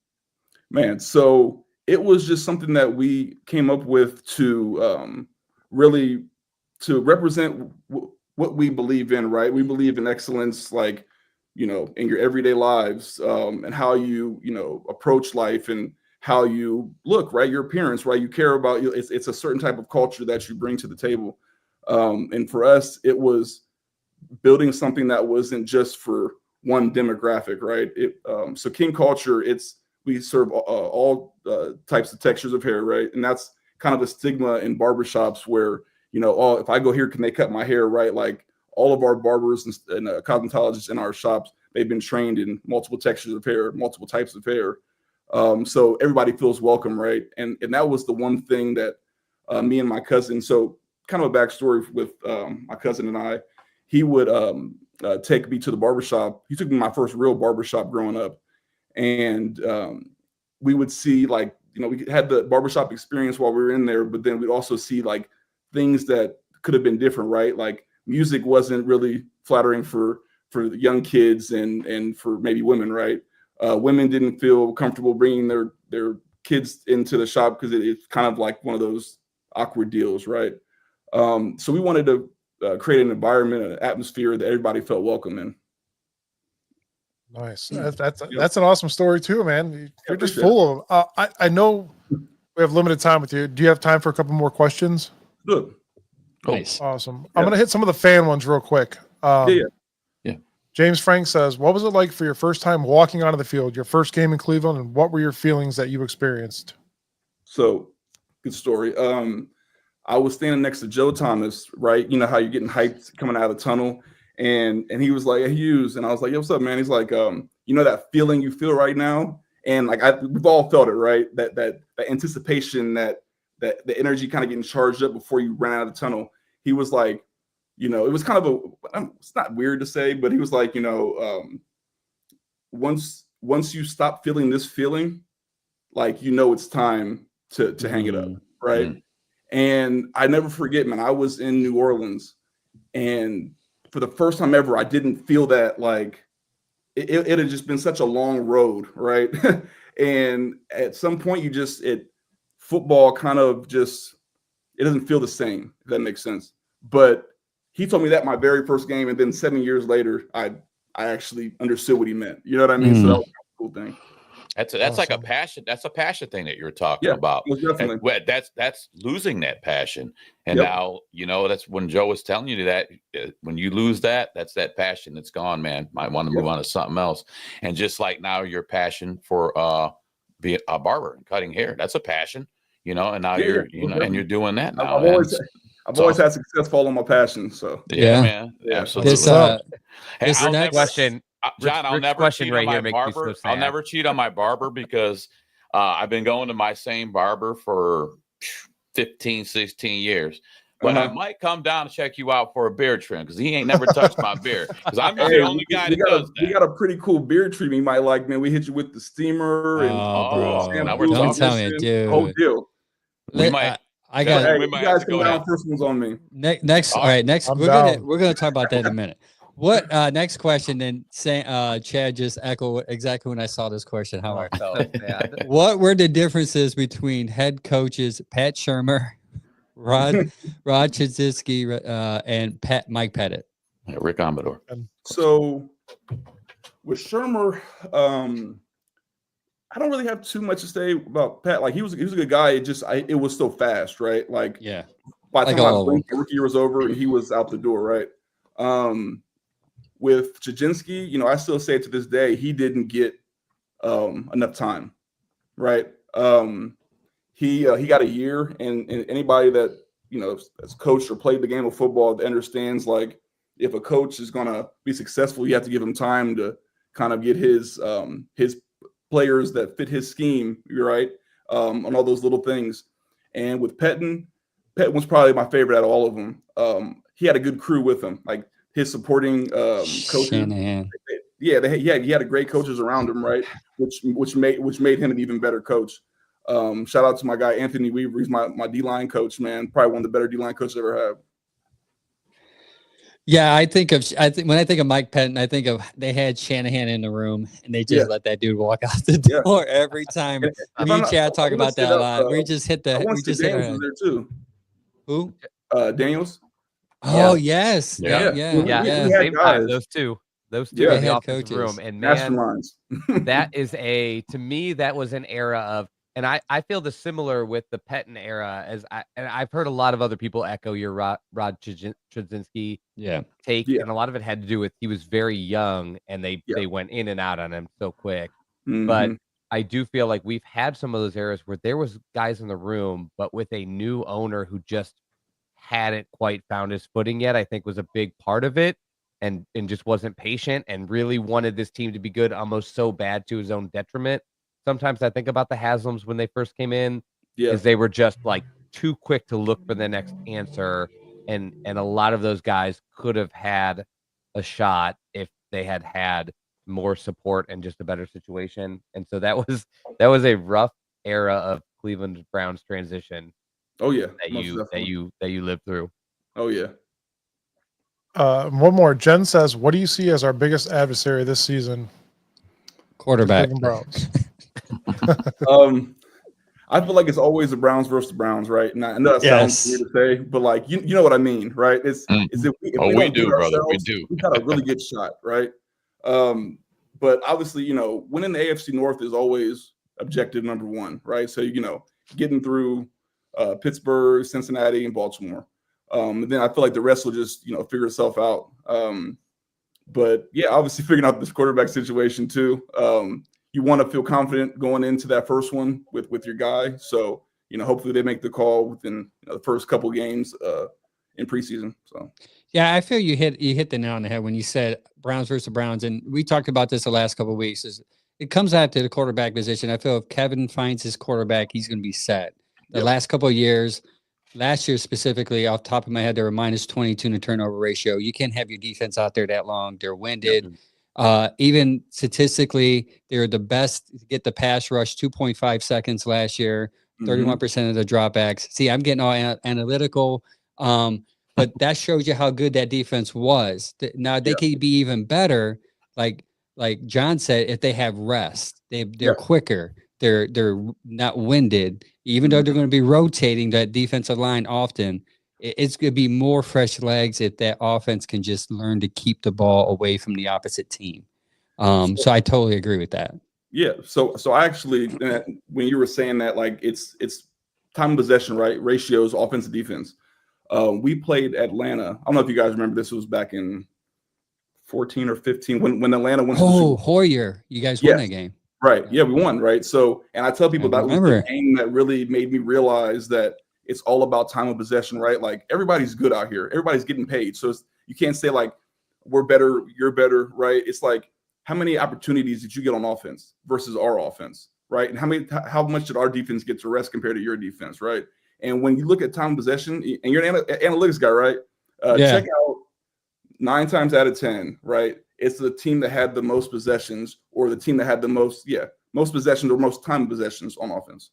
Man, so it was just something that we came up with to really to represent what we believe in, right? We believe in excellence, like, in your everyday lives, and how you approach life and how you look, right? Your appearance, right? You care about you. It's a certain type of culture that you bring to the table. And for us, it was building something that wasn't just for one demographic, right? So King Culture, we serve all types of textures of hair, right? And that's kind of a stigma in barbershops where, if I go here, can they cut my hair, right? Like all of our barbers and cosmetologists in our shops, they've been trained in multiple textures of hair, multiple types of hair. So everybody feels welcome, right? And that was the one thing that me and my cousin, so kind of a backstory with my cousin and I, he would take me to the barbershop. He took me to my first real barbershop growing up. And we would see we had the barbershop experience while we were in there, but then we'd also see like things that could have been different, right? Like music wasn't really flattering for the young kids and for maybe women, right? Women didn't feel comfortable bringing their kids into the shop because it's kind of like one of those awkward deals, right? So we wanted to create an environment, an atmosphere that everybody felt welcome in. Nice. That's an awesome story too, man. You're just full of. I know we have limited time with you. Do you have time for a couple more questions? Good. Nice. Awesome. I'm gonna hit some of the fan ones real quick. Yeah. James Frank says, "What was it like for your first time walking onto the field, your first game in Cleveland, and what were your feelings that you experienced?" So, good story. I was standing next to Joe Thomas, right? You know how you're getting hyped coming out of the tunnel. And he was like, "Hey, Hughes," and I was like, "Yo, what's up, man?" He's like, that feeling you feel right now, and like we've all felt it, right? That anticipation, that the energy kind of getting charged up before you run out of the tunnel. He was like, it was kind of it's not weird to say, but he was like, once you stop feeling this feeling, like it's time to hang it up, right? Mm-hmm. And I never forget, man. I was in New Orleans, and for the first time ever, I didn't feel that like it had just been such a long road, right? And at some point, football kind of just, it doesn't feel the same, if that makes sense. But he told me that my very first game, and then 7 years later, I actually understood what he meant. You know what I mean? So that was a cool thing. That's awesome. Like a passion. That's a passion thing that you're talking about. Definitely. That's losing that passion. And now, that's when Joe was telling you that when you lose that, that's that passion that's gone, man. Might want to move on to something else. And just like now your passion for being a barber and cutting hair, that's a passion, and now and you're doing that now. I've always had success following my passion. So man. Absolutely. This next question. John, I'll never cheat on my barber. I'll never cheat on my barber because I've been going to my same barber for 15, 16 years. But I might come down and check you out for a beard trim because he ain't never touched my beard. Because I'm the only guy that does that. We got a pretty cool beard trim you might like, man. We hit you with the steamer and now we're don't tell me, dude. Whole deal. We might. I got. You guys come down. First one's on me. Next, all right. Next, we're gonna talk about that in a minute. What next question? Then Chad just echoed exactly when I saw this question how I felt. What were the differences between head coaches Pat Shurmur, Rod Chizitsky, and Mike Pettit? Rick Amador. So with Shurmur, I don't really have too much to say about Pat. Like he was a good guy. It was so fast, right? Like by the time my rookie year was over, and he was out the door, right? with Chajinski, I still say to this day he didn't get enough time, right? He got a year, and anybody that has coached or played the game of football that understands, like, if a coach is gonna be successful, you have to give him time to kind of get his players that fit his scheme, right? On all those little things. And with Pettin was probably my favorite out of all of them. He had a good crew with him, like his supporting coaches. Shanahan. Yeah, he had a great coaches around him, right? Which made him an even better coach. Shout out to my guy Anthony Weaver. He's my D-line coach, man. Probably one of the better D-line coaches I ever had. Yeah, when I think of Mike Pettin, I think of they had Shanahan in the room and they just let that dude walk out the door every time. Me and Chad talk about that a lot. We just hit our Daniels was there too. Who? Daniels. Oh yes. Yeah. Yeah. Same time, those two in the offensive room. And man, masterminds. that is to me, that was an era of, and I feel the similar with the Pettin era, and I've heard a lot of other people echo your Rod Chudzinski take, and a lot of it had to do with he was very young and they went in and out on him so quick. But I do feel like we've had some of those eras where there was guys in the room, but with a new owner who just hadn't quite found his footing yet, I think was a big part of it, and just wasn't patient and really wanted this team to be good, almost so bad to his own detriment. Sometimes I think about the Haslams when they first came in, is they were just like too quick to look for the next answer. And a lot of those guys could have had a shot if they had more support and just a better situation. And so that was a rough era of Cleveland Browns transition. Oh yeah. That you lived through. Oh yeah. One more. Jen says, what do you see as our biggest adversary this season? Quarterback. Browns. I feel like it's always the Browns versus the Browns, right? And I know that sounds weird to say, but like you know what I mean, right? It's if we do, brother. We do. We got a really good shot, right? But obviously, winning the AFC North is always objective number one, right? So getting through Pittsburgh, Cincinnati, and Baltimore. And then I feel like the rest will just figure itself out. But yeah, obviously figuring out this quarterback situation too. You want to feel confident going into that first one with your guy. So, hopefully they make the call within the first couple games in preseason. So, yeah, I feel you hit the nail on the head when you said Browns versus Browns. And we talked about this the last couple of weeks. It comes out to the quarterback position. I feel if Kevin finds his quarterback, he's going to be set. The last couple of years, last year specifically, off the top of my head, they were minus 22 in the turnover ratio. You can't have your defense out there that long. They're winded. Even statistically, they're the best to get the pass rush 2.5 seconds last year, 31% of the dropbacks. See, I'm getting all analytical, but that shows you how good that defense was. Now they could be even better, like John said, if they have rest. They're quicker. They're not winded, even though they're going to be rotating that defensive line often. It's going to be more fresh legs if that offense can just learn to keep the ball away from the opposite team. So I totally agree with that. Yeah. So I actually, when you were saying that, like it's time of possession, right? Ratios, offense and defense. We played Atlanta. I don't know if you guys remember this. It was back in 14 or 15 when Atlanta went. Hoyer, you guys won that game. Right. Yeah, we won. Right. So, and I tell people that was the game that really made me realize that it's all about time of possession, right? Like everybody's good out here. Everybody's getting paid. So you can't say like, we're better, you're better, right? It's like, how many opportunities did you get on offense versus our offense, right? And how much did our defense get to rest compared to your defense, right? And when you look at time of possession, and you're an analytics guy, right? Check out 9 times out of 10, right? It's the team that had the most possessions or the team that had the most possessions or most time possessions on offense.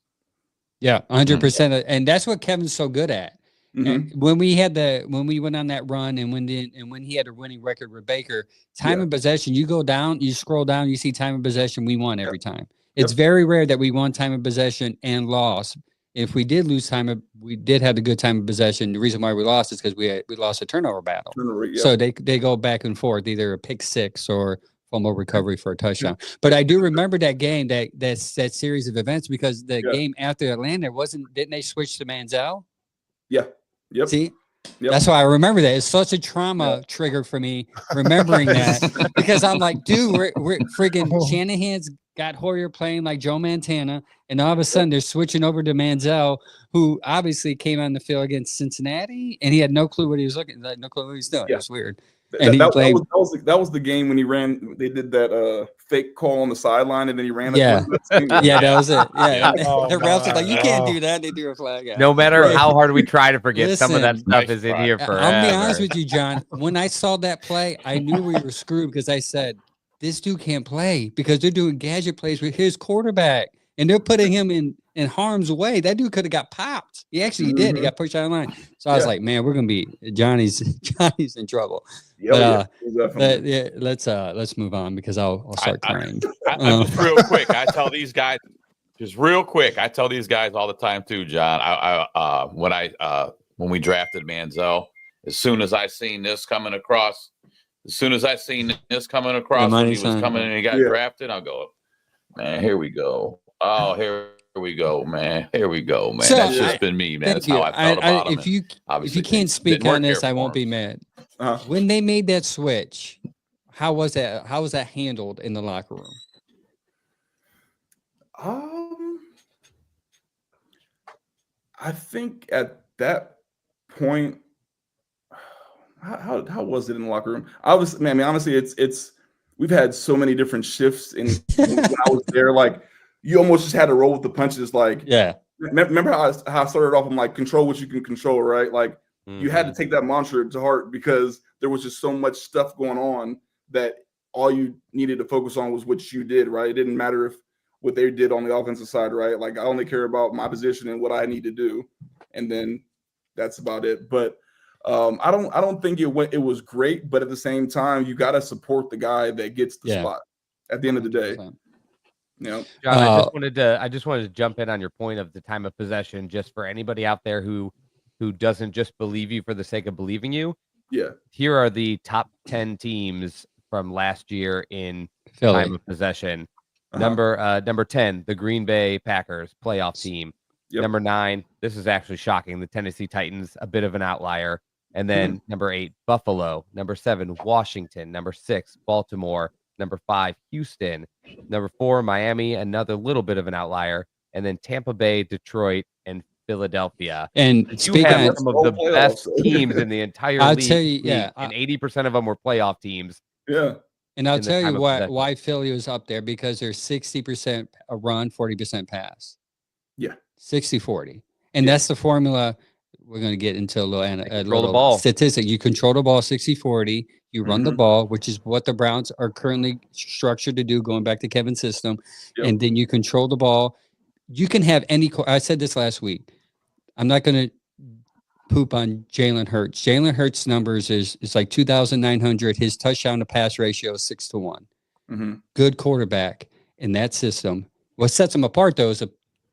Yeah, 100%. And that's what Kevin's so good at. And when we went on that run and when he had a winning record with Baker, time of possession, you go down, you scroll down, you see time of possession, we won every time. It's very rare that we won time of possession and lost. If we did lose we did have the good time of possession. The reason why we lost is because we lost a turnover battle. So they go back and forth, either a pick six or fumble recovery for a touchdown. But I do remember that game, that series of events, because the game after Atlanta didn't they switch to Manziel? Yeah. Yep. See, Yep. That's why I remember that. It's such a trauma trigger for me remembering that because I'm like, dude, we're friggin' Shanahan's got Hoyer playing like Joe Montana, and all of a sudden they're switching over to Manziel, who obviously came on the field against Cincinnati, and he had no clue what he was looking, like no clue what he was doing. It was weird. And he played. That was the game when he ran. They did that fake call on the sideline, and then he ran. Yeah, yeah, that was it. Yeah, Oh, the refs are like, you can't wow. do that. They do a flag. No matter how hard we try to forget, some of that Listen, stuff is in here forever. I'll be honest with you, John. When I saw that play, I knew we were screwed because I said, this dude can't play because they're doing gadget plays with his quarterback and they're putting him in harm's way. That dude could have got popped. He actually did. He got pushed out of line. So I was like, man, we're gonna be Johnny's in trouble. But let's move on because I'll start crying. Just real quick, I tell these guys all the time too, John. When we drafted Manziel, as soon as I seen this coming across when he was coming and he got drafted, I'll go, man, here we go. Oh, here we go, man. Here we go, man. So, that's just been me, man. That's how I felt about him. If you can't speak on this, I won't be mad. When they made that switch, how was that handled in the locker room? I think at that point, how was it in the locker room? Honestly, it's we've had so many different shifts in when I was there. Like, you almost just had to roll with the punches. Like, remember how I started off? I'm like, control what you can control, right? Like, you had to take that mantra to heart because there was just so much stuff going on that all you needed to focus on was what you did, right? It didn't matter what they did on the offensive side, right? Like, I only care about my position and what I need to do, and then that's about it. But I don't think it was great, but at the same time, you got to support the guy that gets the spot at the end of the day. John, I just wanted to jump in on your point of the time of possession, just for anybody out there who doesn't just believe you for the sake of believing you. Yeah. Here are the top 10 teams from last year in Philly. Time of possession. Number 10, the Green Bay Packers, playoff team. Yep. Number 9, this is actually shocking, the Tennessee Titans, a bit of an outlier. And then number 8, Buffalo. Number 7, Washington. Number 6, Baltimore. Number 5, Houston. Number 4, Miami, another little bit of an outlier. And then Tampa Bay, Detroit, and Philadelphia. And you have some of the best teams in the entire league. I'll tell you, and 80% of them were playoff teams. Yeah. And I'll tell you why Philly was up there, because they're 60% a run, 40% pass. Yeah. 60-40. And that's the formula. We're going to get into a little ball statistic. You control the ball 60-40. You run the ball, which is what the Browns are currently structured to do, going back to Kevin's system. Yep. And then you control the ball. You can have any – I said this last week. I'm not going to poop on Jalen Hurts. Jalen Hurts' numbers is like 2,900. His touchdown to pass ratio is 6-1. Good quarterback in that system. What sets him apart, though, is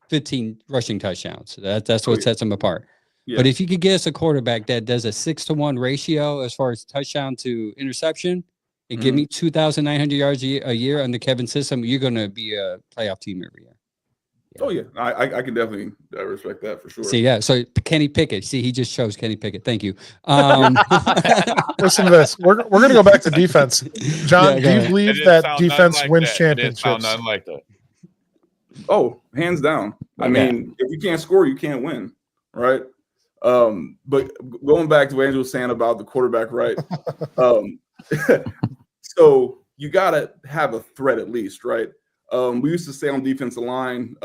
15 rushing touchdowns. That's what sets him apart. Yeah. But if you could get us a quarterback that does a 6-1 ratio as far as touchdown to interception and give me 2,900 yards a year under Kevin's system, you're going to be a playoff team every year. Oh, yeah. I can definitely respect that for sure. See, so Kenny Pickett. See, he just chose Kenny Pickett. Thank you. Listen to this. We're going to go back to defense. John, do you believe that defense wins championships? Nothing like that. Oh, hands down. I mean, if you can't score, you can't win, right? But going back to what Andrew was saying about the quarterback, right? So you got to have a threat at least, right? We used to say on defensive line,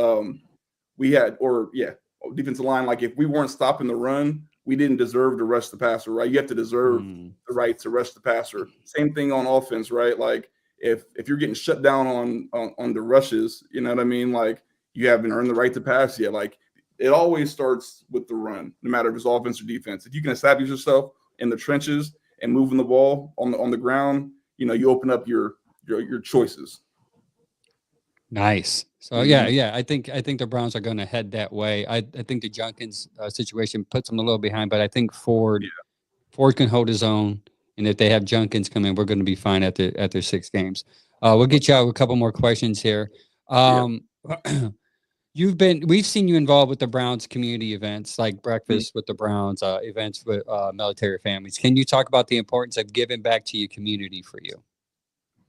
defensive line, like if we weren't stopping the run, we didn't deserve to rush the passer, right? You have to deserve the right to rush the passer. Same thing on offense, right? Like if you're getting shut down on the rushes, you know what I mean? Like you haven't earned the right to pass yet. Like it always starts with the run, no matter if it's offense or defense. If you can establish yourself in the trenches and moving the ball on the ground, you know, you open up your choices. Nice. So I think the Browns are going to head that way. I think the Junkins situation puts them a little behind, but I think Ford can hold his own. And if they have Junkins come in, we're going to be fine at their 6 games. We'll get you out with a couple more questions here. we've seen you involved with the Browns community events like breakfast with the Browns, events with military families. Can you talk about the importance of giving back to your community for you?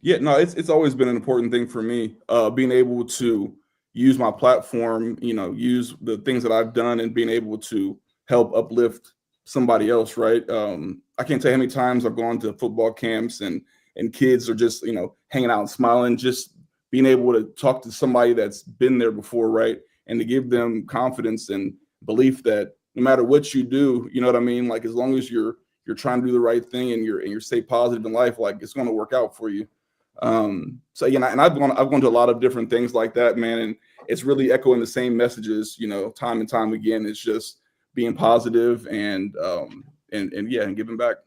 Yeah, no, it's always been an important thing for me. Being able to use my platform, use the things that I've done and being able to help uplift somebody else, right? I can't tell you how many times I've gone to football camps and kids are just, hanging out and smiling, just being able to talk to somebody that's been there before, right? And to give them confidence and belief that no matter what you do, you know what I mean? Like, as long as you're trying to do the right thing and you're stay positive in life, like, it's going to work out for you. So and I've gone to a lot of different things like that, man, and it's really echoing the same messages, time and time again. It's just being positive and giving back.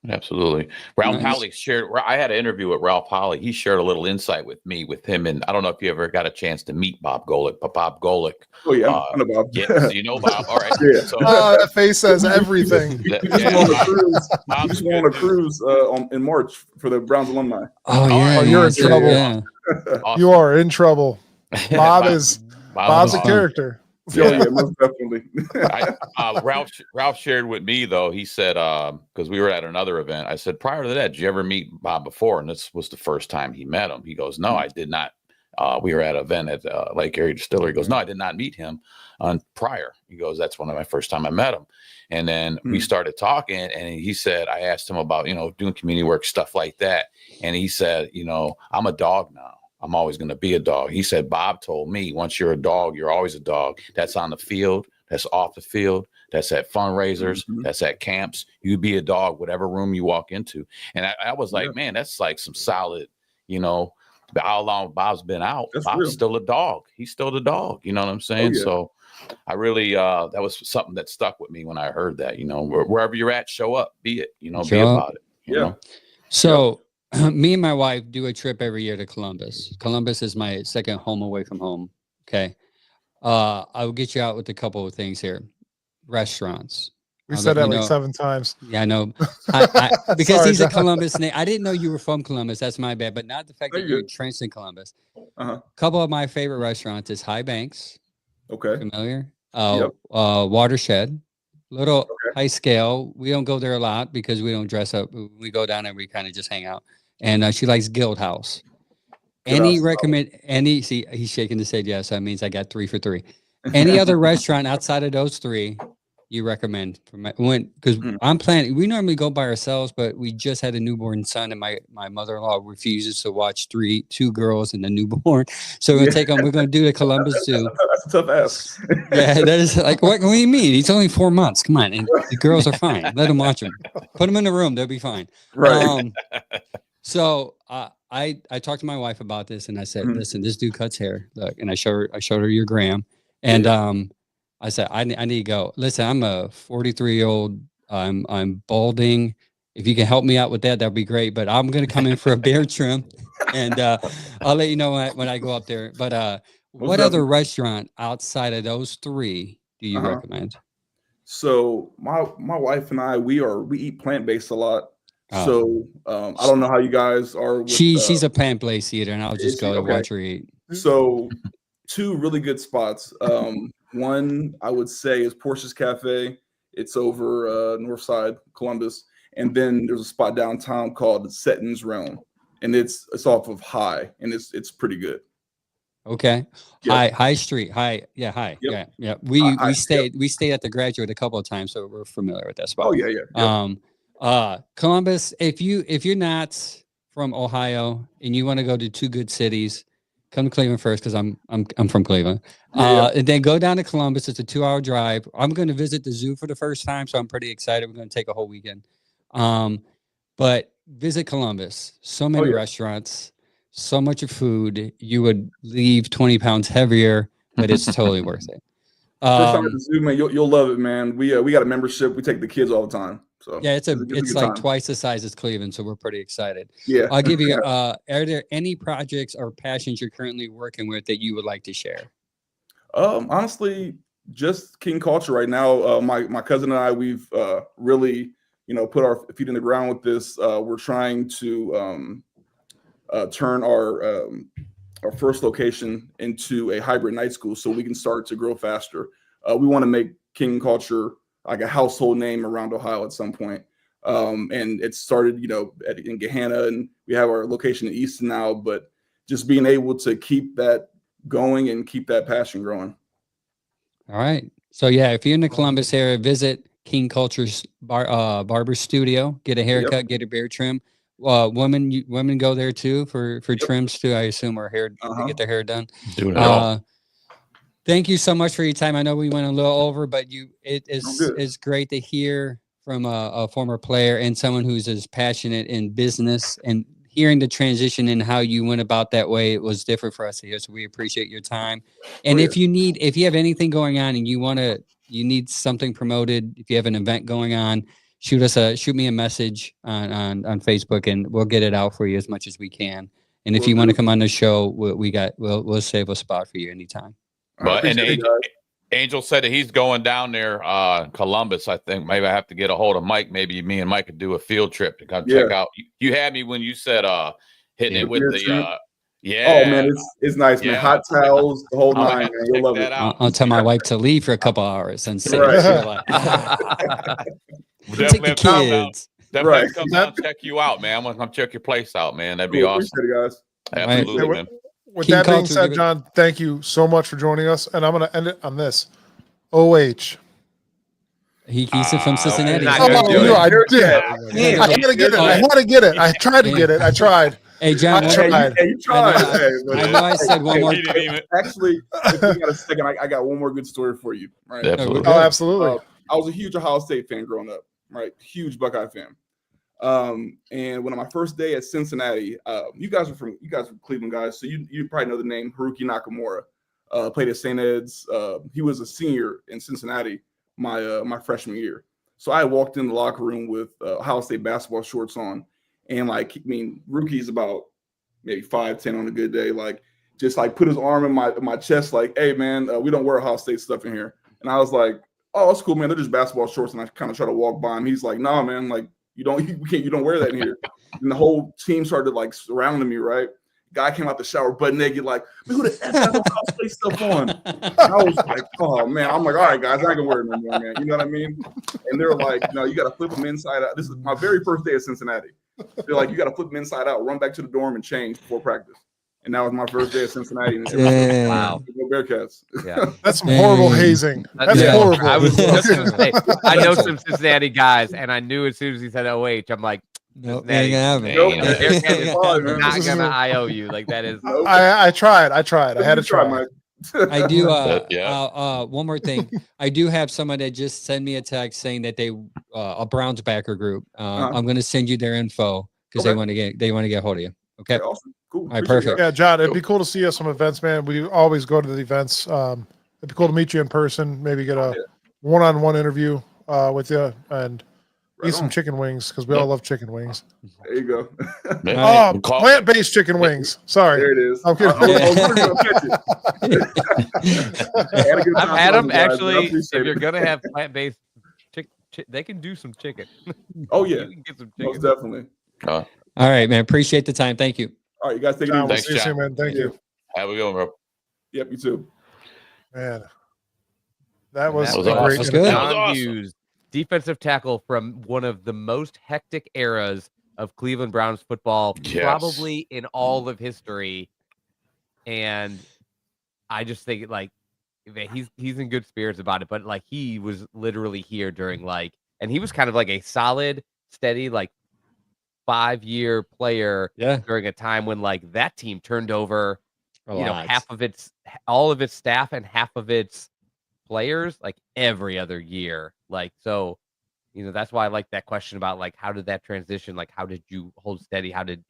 Absolutely. Ralph Nice. Holly shared. I had an interview with Ralph Holly. He shared a little insight with him, and I don't know if you ever got a chance to meet Bob Golick, but Bob Golick. Oh yeah, I know Bob. Yeah, so you know Bob. All right. Yeah. So That face says everything. We just went on a cruise in March for the Browns alumni. Oh yeah, Oh, you're in yeah, trouble. yeah. Awesome. You are in trouble. Bob's Bob's a fun. character. Yeah, most definitely. Ralph shared with me though. He said because we were at another event. I said, prior to that, did you ever meet Bob before? And this was the first time he met him. He goes, no, I did not. We were at an event at Lake Erie Distillery. He goes, no, I did not meet him prior. He goes, that's one of my first time I met him. And then we started talking, and he said, I asked him about doing community work, stuff like that, and he said, I'm a dog now. I'm always going to be a dog. He said, Bob told me, once you're a dog, you're always a dog. That's on the field. That's off the field. That's at fundraisers. That's at camps. You be a dog, whatever room you walk into. And I was like, man, that's like some solid, how long Bob's been out. That's Bob's real. still a dog. He's still the dog. You know what I'm saying? Yeah. So I really, that was something that stuck with me when I heard that, wherever you're at, show up, be it, be about it. You know? So me and my wife do a trip every year to Columbus. Columbus is my second home away from home. Okay. I will get you out with a couple of things here. Restaurants. We I'll said let that you like know. 7 times. Yeah, I know. Because Sorry, he's a John. Columbus name. I didn't know you were from Columbus. That's my bad. But not the fact that you're entrenched in Columbus. A couple of my favorite restaurants is High Banks. Okay. Familiar? Yep. Watershed. Little high scale. We don't go there a lot because we don't dress up. We go down and we kind of just hang out. And she likes Guild House. See, he's shaking his head yes. That means I got 3 for 3. Any other restaurant outside of those 3 you recommend for because I'm planning, we normally go by ourselves, but we just had a newborn son and my mother-in-law refuses to watch 2 girls and a newborn. So we're going to do the Columbus Zoo. That's a tough ask. Yeah, that is like, what do you mean? He's only 4 months. Come on. And the girls are fine. Let them watch them. Put them in the room. They'll be fine. Right. So I talked to my wife about this and I said, listen, this dude cuts hair. Look, and I showed her your gram. And I said, I need to go. Listen, I'm a 43-year-old. I'm balding. If you can help me out with that, that'd be great. But I'm gonna come in for a beard trim, and I'll let you know when I go up there. But what other restaurant outside of those 3 do you recommend? So my wife and I, we eat plant-based a lot. So I don't know how you guys are. With, she's a plant-based eater, and I'll just go and watch her eat. So 2 really good spots. One I would say is Porsche's Cafe. It's over north side Columbus, and then there's a spot downtown called Setton's Realm, and it's off of High, and it's pretty good. Okay. Yep. High Street. High. Yep. Yeah. We stayed at the Graduate a couple of times, so we're familiar with that spot. Oh yeah. Columbus, if you're not from Ohio and you want to go to 2 good cities, come to Cleveland first because I'm from Cleveland. And then go down to Columbus. It's a 2-hour drive. I'm going to visit the zoo for the first time, so I'm pretty excited. We're going to take a whole weekend. But visit Columbus. So many restaurants, so much of food. You would leave 20 pounds heavier, but it's totally worth it. First time at the zoo, man, you'll love it, man. We got a membership. We take the kids all the time. So yeah, it's like twice the size as Cleveland, so we're pretty excited. Yeah, I'll give you. Are there any projects or passions you're currently working with that you would like to share? Honestly, just King Culture right now. My cousin and I, we've really put our feet in the ground with this. We're trying to turn our our first location into a hybrid night school so we can start to grow faster. We want to make King Culture like a household name around Ohio at some point. And it started, in Gahanna, and we have our location in Easton now, but just being able to keep that going and keep that passion growing. All right. So yeah, if you're in the Columbus area, visit King Culture's barber studio, get a haircut, get a beard trim. Women go there too for trims too, I assume, or hair to get their hair done. Do it all. Thank you so much for your time. I know we went a little over, but it's great to hear from a former player and someone who's as passionate in business, and hearing the transition and how you went about that way. It was different for us to hear. So we appreciate your time. And if you have anything going on and you need something promoted, if you have an event going on, shoot me a message on Facebook, and we'll get it out for you as much as we can. And if you want to come on the show, we'll save a spot for you anytime. But Angel said that he's going down there, Columbus. I think maybe I have to get a hold of Mike. Maybe me and Mike could do a field trip to come check out. You had me when you said hitting it with the Oh man, it's nice, man. Hot towels, the whole nine, man. You'll love it. I'll tell my wife to leave for a couple hours and say, Definitely take the kids. Definitely come down and check you out, man. I'm gonna come check your place out, man. That'd be awesome. Appreciate it, guys. Absolutely, man. With that being said, John, thank you so much for joining us, and I'm going to end it on this. OH. He's from Cincinnati. I did. I had to get it. I tried to get it. I tried. Hey, John. You tried. I know I said one more. Actually, if you got a second, I got one more good story for you. Right? Absolutely. Oh, absolutely. I was a huge Ohio State fan growing up. Right, huge Buckeye fan. And when on my first day at Cincinnati, you guys are Cleveland guys, so you probably know the name Haruki Nakamura. Played at St. Ed's. He was a senior in Cincinnati my freshman year. So I walked in the locker room with Ohio State basketball shorts on, and Ruki's about maybe 5'10" on a good day. Just put his arm in my chest, like, "Hey man, we don't wear Ohio State stuff in here." And I was like, "Oh, that's cool, man. They're just basketball shorts." And I kind of try to walk by him. He's like, "Nah, man, you don't wear that in here." And the whole team started surrounding me, right? Guy came out the shower butt naked, like, "Man, who the F has Ohio State stuff on?" And I was like, "Oh man." I'm like, "All right, guys, I ain't gonna wear it no more, man." You know what I mean? And they're like, "No, you gotta flip them inside out." This is my very first day at Cincinnati. They're like, "You gotta flip them inside out, run back to the dorm and change before practice." And that was my first day at Cincinnati. Wow. Bearcats. Yeah. That's some horrible hazing. That's horrible. I was just going to say, I know some Cincinnati guys, and I knew as soon as he said OH, I'm like, nope, Cincinnati, not going to IO you. That is. I tried. I had to try. Mike. I do. One more thing. I do have someone that just sent me a text saying that they a Browns backer group. I'm going to send you their info because they want to get a hold of you. Okay. Awesome. Cool. All right, perfect. Yeah, John, it'd be cool to see you at some events, man. We always go to the events. It'd be cool to meet you in person, maybe get a one-on-one interview with you, and eat some chicken wings, because we all love chicken wings. There you go. Oh, plant-based chicken wings. Sorry. There it is. I'm kidding. Adam, actually, if you're going to have plant-based chicken, they can do some chicken. Oh, yeah. You can get some chicken. Most definitely. All right, man. Appreciate the time. Thank you. All right, you guys take it John, easy. we'll see you soon, man. Thank you. Have a good one, bro. Yep, you too. Man, that was was a awesome. great That's good. interview. That was John awesome. Hughes, defensive tackle from one of the most hectic eras of Cleveland Browns football, Yes. probably in all of history. And I just think he's in good spirits about it. But he was literally here during and he was kind of a solid, steady 5-year player during a time when that team turned over all of its staff and half of its players every other year. So that's why I like that question about how did that transition, how did you hold steady, how did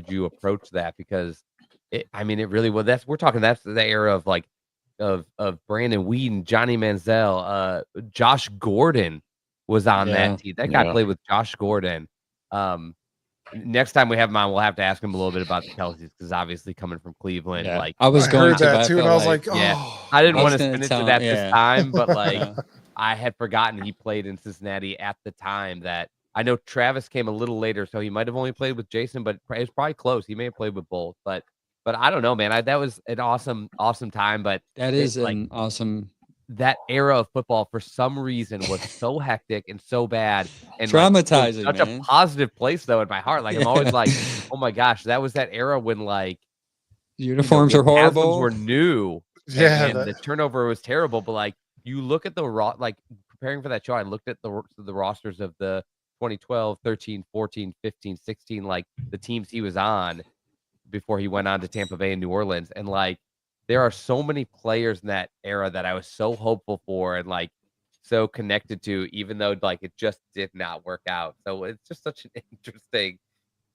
you approach that? Because it really was. That's the era of Brandon Whedon, Johnny Manziel, Josh Gordon was on that team. That guy played with Josh Gordon. Next time we have him on, we'll have to ask him a little bit about the Kelseys, because obviously coming from Cleveland, I was going to that too, and I was like, I didn't want to spin into that this time, but Yeah. I had forgotten he played in Cincinnati at the time. That I know Travis came a little later, so he might have only played with Jason, but it's probably close. He may have played with both, but But I don't know, man. That was an awesome time. But That it's is an awesome that era of football for some reason was so hectic and so bad and traumatizing, such man. a positive place though in my heart. Like I'm always like, oh my gosh, that was that era when like uniforms the are horrible. were new. Yeah, and the turnover was terrible. But like you look at the like preparing for that show, I looked at the rosters of the 2012, 13, 14, 15, 16, like the teams he was on before he went on to Tampa Bay and New Orleans. And like, there are so many players in that era that I was so hopeful for and like so connected to, even though like it just did not work out. So it's just such an interesting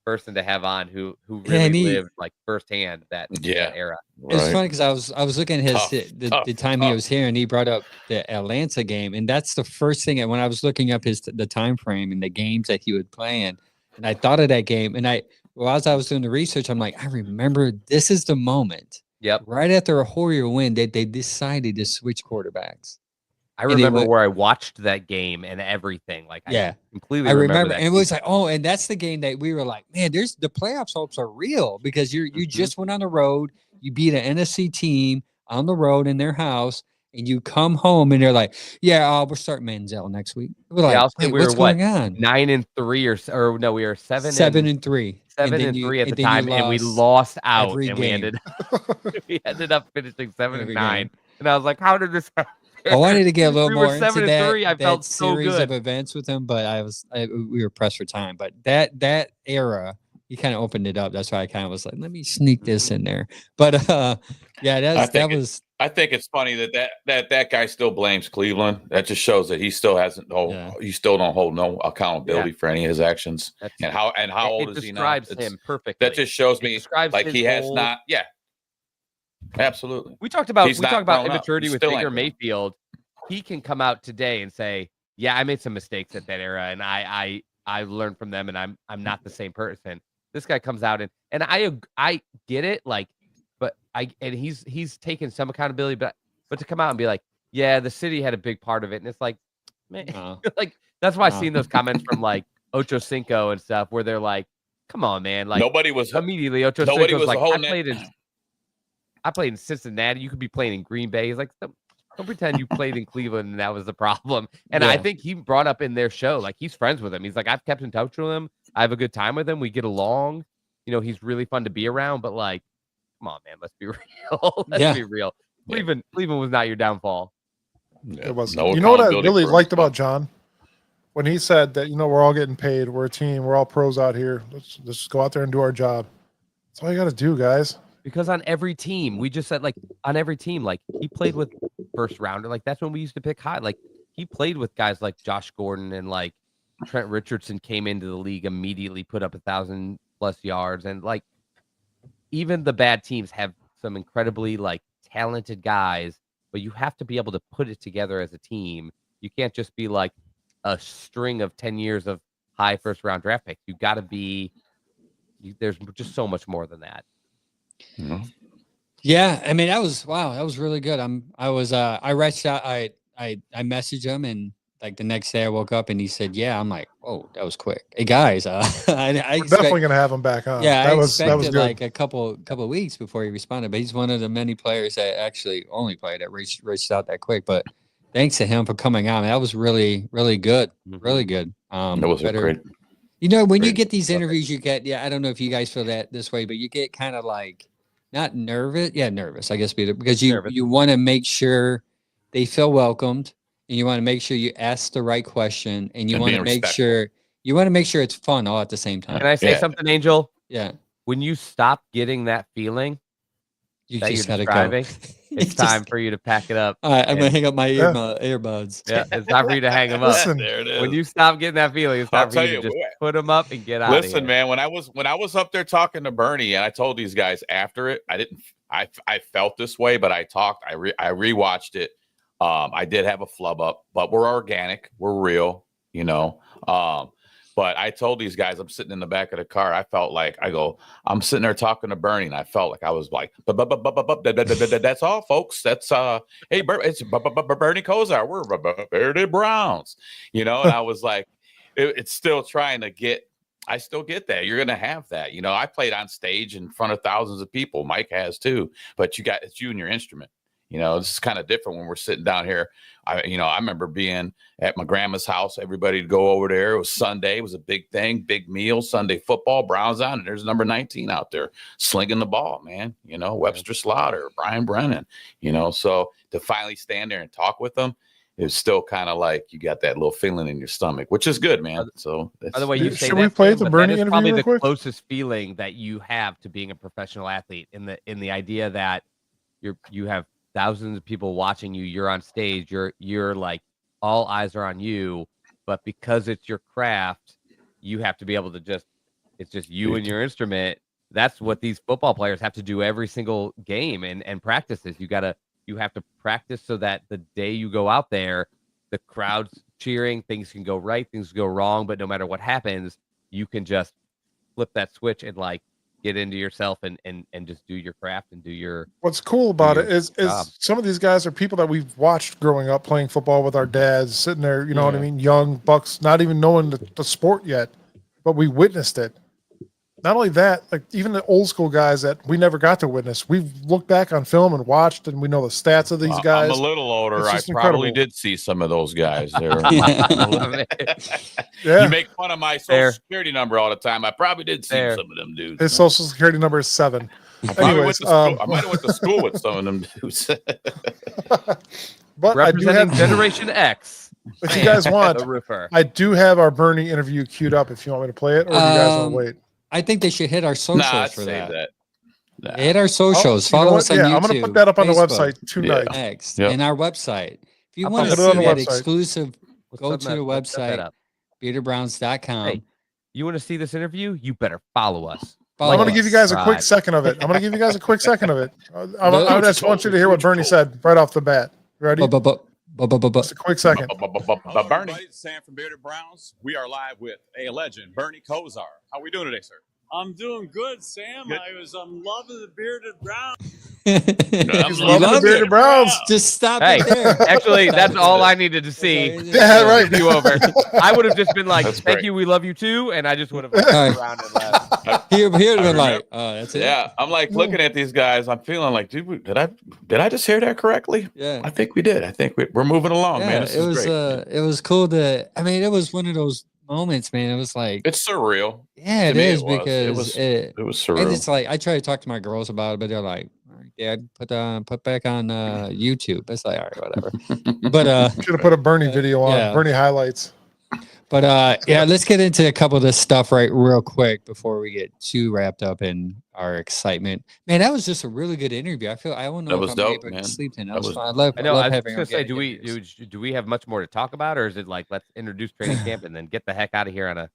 person to have on who really lived like firsthand that era. It's funny because I was looking at the time he was here, and he brought up the Atlanta game, and that's the first thing. And when I was looking up the time frame and the games that he would play in, and I thought of that game, and as I was doing the research, I'm like, I remember this is the moment. Yep. Right after a Warrior win, they decided to switch quarterbacks. I remember where I watched that game and everything. Like, I completely remember that. And it was like, oh, and that's the game that we were like, man, the playoffs hopes are real because you just went on the road, you beat an NFC team on the road in their house, and you come home and they're like, yeah, we're starting Manziel next week. We're like, wait, what's going on? 9-3 or no, we were 7-3. 7-3 at the time, and we lost out, and game. we ended up finishing 7-9. And I was like, how did this happen? I wanted to get a little more into that, I felt so series good of events with him, but we were pressed for time. But that era, he kind of opened it up. That's why I kind of was like, let me sneak this in there. But I think it's funny that guy still blames Cleveland. That just shows that he still he still don't hold no accountability for any of his actions. And how old is he now? It describes him perfectly. That just shows me like he has not. Yeah. Absolutely. We talked about immaturity with Baker Mayfield. He can come out today and say, "Yeah, I made some mistakes at that era, and I learned from them, and I'm not the same person." This guy comes out and I get it, like, but he's taken some accountability, but to come out and be like, "Yeah, the city had a big part of it," and it's like, man, like that's why I've seen those comments from like Ocho Cinco and stuff, where they're like, "Come on, man!" Like nobody was immediately Ocho Cinco's like, I played in Cincinnati. You could be playing in Green Bay. He's like, don't pretend you played in Cleveland and that was the problem. And I think he brought up in their show, like he's friends with him. He's like, I've kept in touch with him. I have a good time with him. We get along. He's really fun to be around. But like, come on, man, let's be real. Let's be real. Cleveland was not your downfall. It wasn't. You know what I really liked about John? When he said that, we're all getting paid. We're a team. We're all pros out here. Let's just go out there and do our job. That's all you got to do, guys. Because on every team, we just said, like, on every team, like, he played with first rounder. Like, that's when we used to pick high. Like, he played with guys like Josh Gordon and, like, Trent Richardson came into the league, immediately put up 1,000+ yards. And, like, even the bad teams have some incredibly, like, talented guys, but you have to be able to put it together as a team. You can't just be, like, a string of 10 years of high first-round draft picks. You got to be – there's just so much more than that. Mm-hmm. Yeah, I mean that was really good. I reached out, I messaged him, and like the next day I woke up and he said, yeah. I'm like, oh, that was quick. Hey guys, we're definitely gonna have him back on. Yeah, that was good. Like a couple of weeks before he responded, but he's one of the many players that actually only played that reached out that quick. But thanks to him for coming on. That was really, really good. Really good. That was great. When you get these interviews, you get, I don't know if you guys feel that this way, but you get kind of like not nervous. Yeah, nervous, I guess, because you want to make sure they feel welcomed, and you want to make sure you ask the right question, and you want to make sure it's fun all at the same time. Can I say something, Angel? Yeah. When you stop getting that feeling that you're describing, it's time for you to pack it up. All right, I'm going to hang up my earbuds. Yeah, it's time for you to hang them up. There it is. When you stop getting that feeling, it's time for you to just put them up and get out of here. Listen, man, when I was up there talking to Bernie, and I told these guys after it, I felt this way, but I rewatched it. I did have a flub up, but we're organic. We're real, But I told these guys, I'm sitting in the back of the car. I felt like I'm sitting there talking to Bernie, and I felt like I was like, that's all, folks. That's hey, it's Bernie Kosar. We're Bearded Browns, And I was like, it's still trying to get. I still get that. You're going to have that. You know, I played on stage in front of thousands of people. Mike has too, but it's you and your instrument. You know, this is kind of different when we're sitting down here. I remember being at my grandma's house. Everybody'd go over there. It was Sunday. It was a big thing, big meal, Sunday football, Browns on. And there's number 19 out there slinging the ball, man. You know, Webster Slaughter, Brian Brennan, you know. So to finally stand there and talk with them, it's still kind of like you got that little feeling in your stomach, which is good, man. So by the way, you say should that, we play Sam, the but Bernie that is interview probably real the quick? closest feeling that you have to being a professional athlete in the idea that you have thousands of people watching you. You're on stage. You're like all eyes are on you, but because it's your craft, you have to be able to it's just you and your instrument. That's what these football players have to do every single game and practices. You have to practice so that the day you go out there, the crowd's cheering, things can go right, things go wrong, but no matter what happens, you can just flip that switch and like get into yourself and just do your craft and do your. What's cool about it is job. some of these guys are people that we've watched growing up playing football with our dads, sitting there, you know what I mean? Young bucks, not even knowing the sport yet, but we witnessed it. Not only that, like even the old school guys that we never got to witness, we've looked back on film and watched, and we know the stats of these guys. I'm a little older. It's I just probably incredible. did see some of those guys there. Yeah. You make fun of my social security number all the time. I probably did see some of them dudes. His social security number is 7. Anyways, I might have went to school with some of them dudes. But representing Generation X. If you guys want, I do have our Bernie interview queued up if you want me to play it, or do you guys want to wait? I think they should hit our socials for that. Nah. Hit our socials. Oh, Follow us on YouTube. I'm going to put that up on the Facebook, website tonight. Next, and our website. If you want to put see it on the that website. exclusive, go to the website, BeaterBrowns.com. Hey, you want to see this interview? You better follow us. I'm going to give you guys a quick second of it. I just want you to hear what Bernie said right off the bat. Ready? Just a quick second. Bernie. Sam from Bearded Browns. We are live with a legend, Bernie Kosar. How are we doing today, sir? I'm doing good, Sam. Good. I'm loving the Bearded Browns. He's loving the Bearded Browns. Just stop Hey, it there. actually, that's all I needed to see. Yeah, right. You over. I would have just been like, That's "Thank great. you, we love you too," and I just would have around and left. He'd been like, oh, that's it. Yeah, I'm like looking at these guys. I'm feeling like, did I just hear that correctly? Yeah. I think we did. I think we're moving along, man. This it is was great. it was cool to. I mean, it was one of those moments, man. It was like, It's surreal. yeah, it to me, is it was. because It was and surreal. it's like I try to talk to my girls about it, but they're like, all right, Dad, put back on YouTube. It's like, all right, whatever. But Should have put a Bernie video on. yeah. Bernie highlights. But yeah, let's get into a couple of this stuff real quick before we get too wrapped up in our excitement. Man, that was just a really good interview. I don't know That if was I'm dope, able man. to sleep tonight. That That was was- fun. I I know. love I was having gonna say, organic interviews. do we have much more to talk about, or is it like let's introduce training camp and then get the heck out of here on a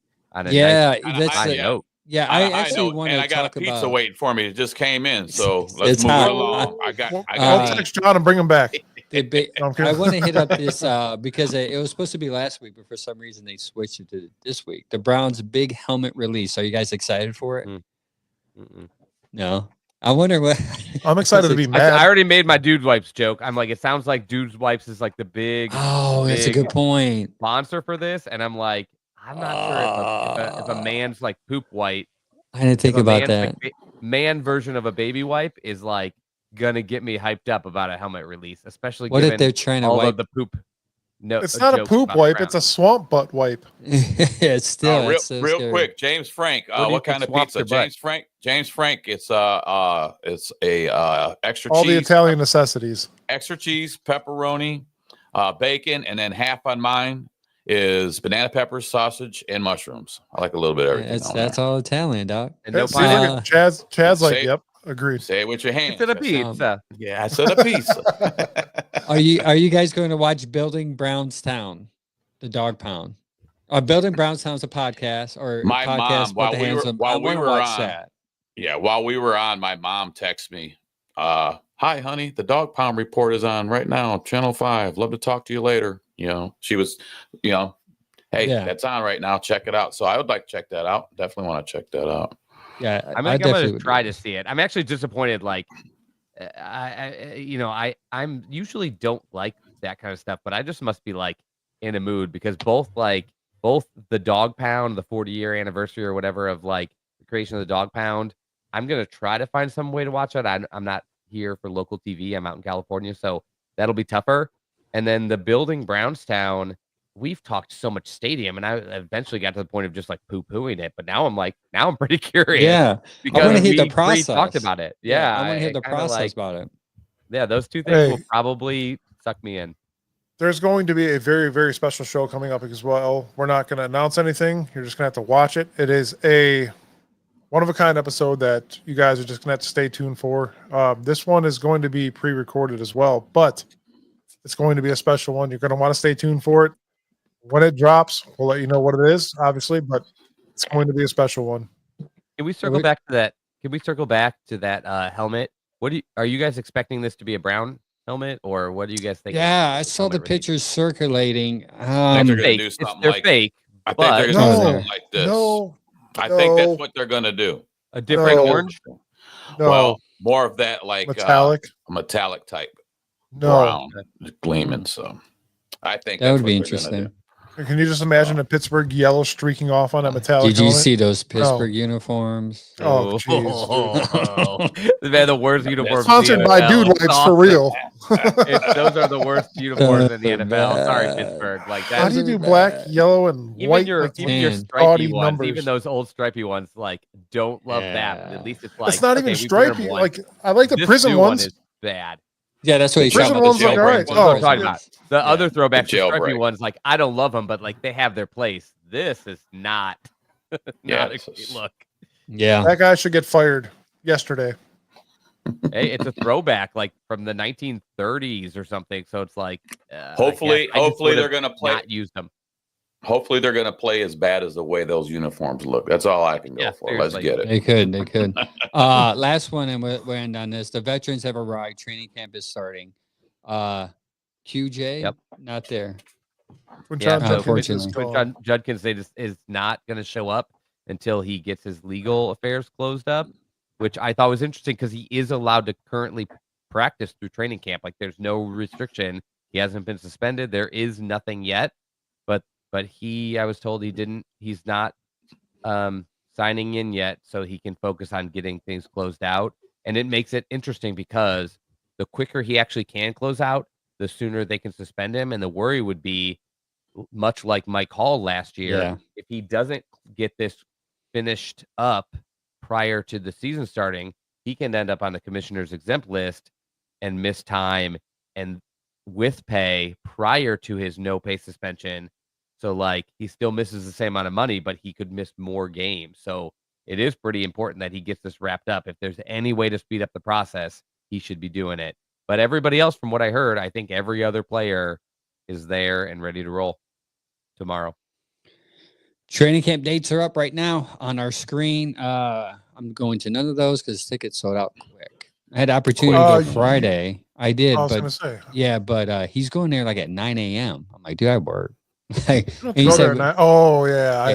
Yeah, nice, that's high it. note? Yeah, I know, actually want and to I got a talk pizza about. waiting for me. It just came in, so It's let's move hot. it along. I got. I'll text John and bring him back. No, I'm kidding. I want to hit up this because it was supposed to be last week, but for some reason they switched it to this week. The Browns' big helmet release. Are you guys excited for it? Mm-mm. No. I wonder what. I'm excited to be I mad. already made my dude wipes joke. I'm like, it sounds like dude's wipes is like the big Oh, that's a big good point. sponsor for this, and I'm like, I'm not sure if a man's like poop wipe. I didn't think if a about man's, that. like, man version of a baby wipe is like gonna get me hyped up about a helmet release, especially What given if they're trying to all wipe? of the poop. No, It's not a jokes poop about wipe. Browns. It's a swamp butt wipe. It's still real it's so real scary. quick, James Frank. What do you What think kind of swaps pizza? your butt? James Frank. It's a extra All cheese, the Italian necessities. extra cheese, pepperoni, bacon, and then half on mine is banana peppers, sausage, and mushrooms. I like a little bit of everything. That's all Italian, dog. And no Yeah, see, look pineapple. at Chad's like, Say- yep, agreed. Say it with your hands. It's in a That's- pizza. Yeah, I said a pizza. Are you guys going to watch Building Brownstown, the Dog Pound? Building Brownstown's a podcast or My a podcast mom, about while the we hands were- of. while I we want to were watch on- that. Yeah, while we were on, my mom texted me, hi, honey, the Dog Pound report is on right now, Channel 5. Love to talk to you later. You know, she was, hey, Yeah. that's on right now. Check it out. So I would like to check that out. Definitely want to check that out. Yeah, I'm I definitely gonna would try do to see it. I'm actually disappointed. Like, I'm usually don't like that kind of stuff, but I just must be like in a mood because both like both the dog pound, the 40-year anniversary or whatever of like the creation of the dog pound. I'm gonna try to find some way to watch it. I'm not here for local TV. I'm out in California, so that'll be tougher. And then the building Brownstown, we've talked so much stadium, and I eventually got to the point of just like poo-pooing it. But now I'm pretty curious. Yeah, I want to hear the process. Talked about it. Yeah, I want to hear the process like, about it. Yeah, those two things will probably suck me in. There's going to be a very, very special show coming up as well. We're not going to announce anything. You're just going to have to watch it. It is a one-of-a-kind episode that you guys are just going to have to stay tuned for. This one is going to be pre-recorded as well, but it's going to be a special one. You're going to want to stay tuned for it. When it drops, we'll let you know what it is, obviously, but it's going to be a special one. Can we circle back to that? Can we circle back to that helmet? Are you guys expecting this to be a brown helmet, or what do you guys think? Yeah, I saw the pictures circulating. I think they're going to do something they're like fake. I think they're going to do something like this. No, I think that's what they're going to do. A different orange? No. Well, more of that like metallic type. Brown, gleaming. So I think that would be interesting. Can you just imagine a Pittsburgh yellow streaking off on a metallic Did you helmet? see those Pittsburgh uniforms? Oh, jeez. They're the worst uniforms. Sponsored by Dude Wipes for real. Those are the worst uniforms in the NFL. Sorry, Pittsburgh. Like that. How do you do black, yellow, and white? Even your stripy ones, even those old stripy ones, like don't love that. At least it's like it's not even stripy. Like I like the prison ones. One is bad. Yeah, that's what you prison ones look all right. Oh, talking about the other throwbacks, the stripy ones. Like I don't love them, but like they have their place. This is not a great look. Yeah, that guy should get fired yesterday. Hey, it's a throwback, like from the 1930s or something. So it's like, hopefully they're going to play. Not use them. Hopefully they're going to play as bad as the way those uniforms look. That's all I can go for. Seriously. Let's get it. They could. Last one, and we'll end on this. The veterans have arrived. Training camp is starting. QJ, not there. Unfortunately, Judkins is not going to show up until he gets his legal affairs closed up, which I thought was interesting because he is allowed to currently practice through training camp. Like there's no restriction. He hasn't been suspended. There is nothing yet, but I was told he's not signing in yet, so he can focus on getting things closed out. And it makes it interesting because the quicker he actually can close out, the sooner they can suspend him. And the worry would be much like Mike Hall last year. If he doesn't get this finished up prior to the season starting, he can end up on the commissioner's exempt list and miss time and with pay prior to his no pay suspension. So like he still misses the same amount of money, but he could miss more games. So it is pretty important that he gets this wrapped up. If there's any way to speed up the process, he should be doing it. But everybody else, from what I heard, I think every other player is there and ready to roll tomorrow. Training camp dates are up right now on our screen. I'm going to none of those because tickets sold out quick. I had the opportunity to go Friday. I did, but he's going there like at 9 a.m. I'm like, dude, I work. Like, and he said,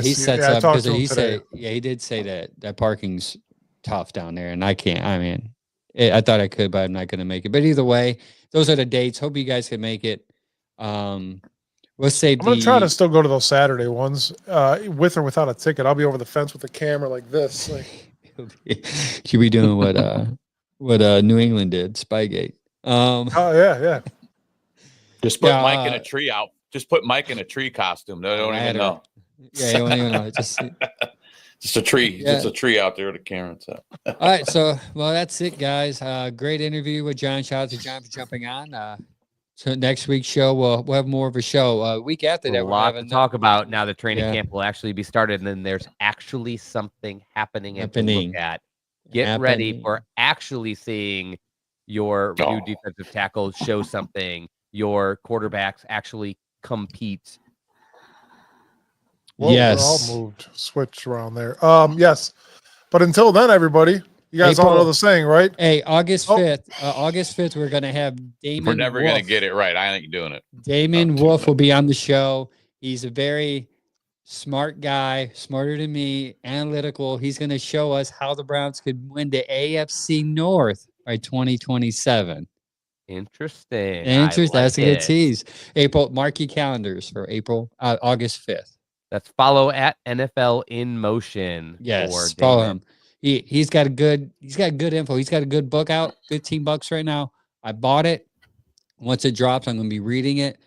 he sets up because he did say that parking's tough down there, and I can't. I mean, I thought I could, but I'm not going to make it. But either way, those are the dates. Hope you guys can make it. Let's say I'm gonna try to still go to those Saturday ones, with or without a ticket. I'll be over the fence with the camera like this. Like, should be doing what New England did, Spygate. Yeah. Just put Mike in a tree out. Just put Mike in a tree costume. They don't even know. Yeah, you don't even know. Just a tree. Yeah. Just a tree out there with a camera. So. All right. So, that's it, guys. Great interview with John. Shout out to John for jumping on. So next week's show, we'll have more of a show. Week after that, a lot to talk about. Now the training camp will actually be started, and then there's actually something happening to look at. Get ready for actually seeing your new defensive tackles show something. Your quarterbacks actually compete. Well, we're all switched around there. Yes, but until then, everybody, you guys all know the saying, right? Hey, August 5th, we're gonna have Damon. We're never gonna get it right. I ain't doing it. Damon Wolf will be on the show. He's a very smart guy, smarter than me, analytical. He's gonna show us how the Browns could win the AFC North by 2027. Interesting. That's a good tease. Mark your calendars for August 5th. That's follow at NFL in Motion. Yes, for follow Damon. him. He's got good info. He's got a good book out, $15 right now. I bought it. Once it drops, I'm going to be reading it.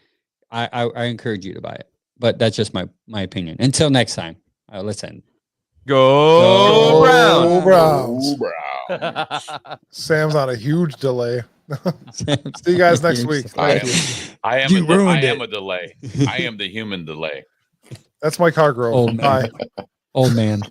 I encourage you to buy it, but that's just my opinion. Until next time, let's end. Go Browns. Browns. Browns. Sam's on a huge delay. See you guys next week. I am You ruined a it. delay. I am the human delay. That's my car girl. Old man. Bye. Old man.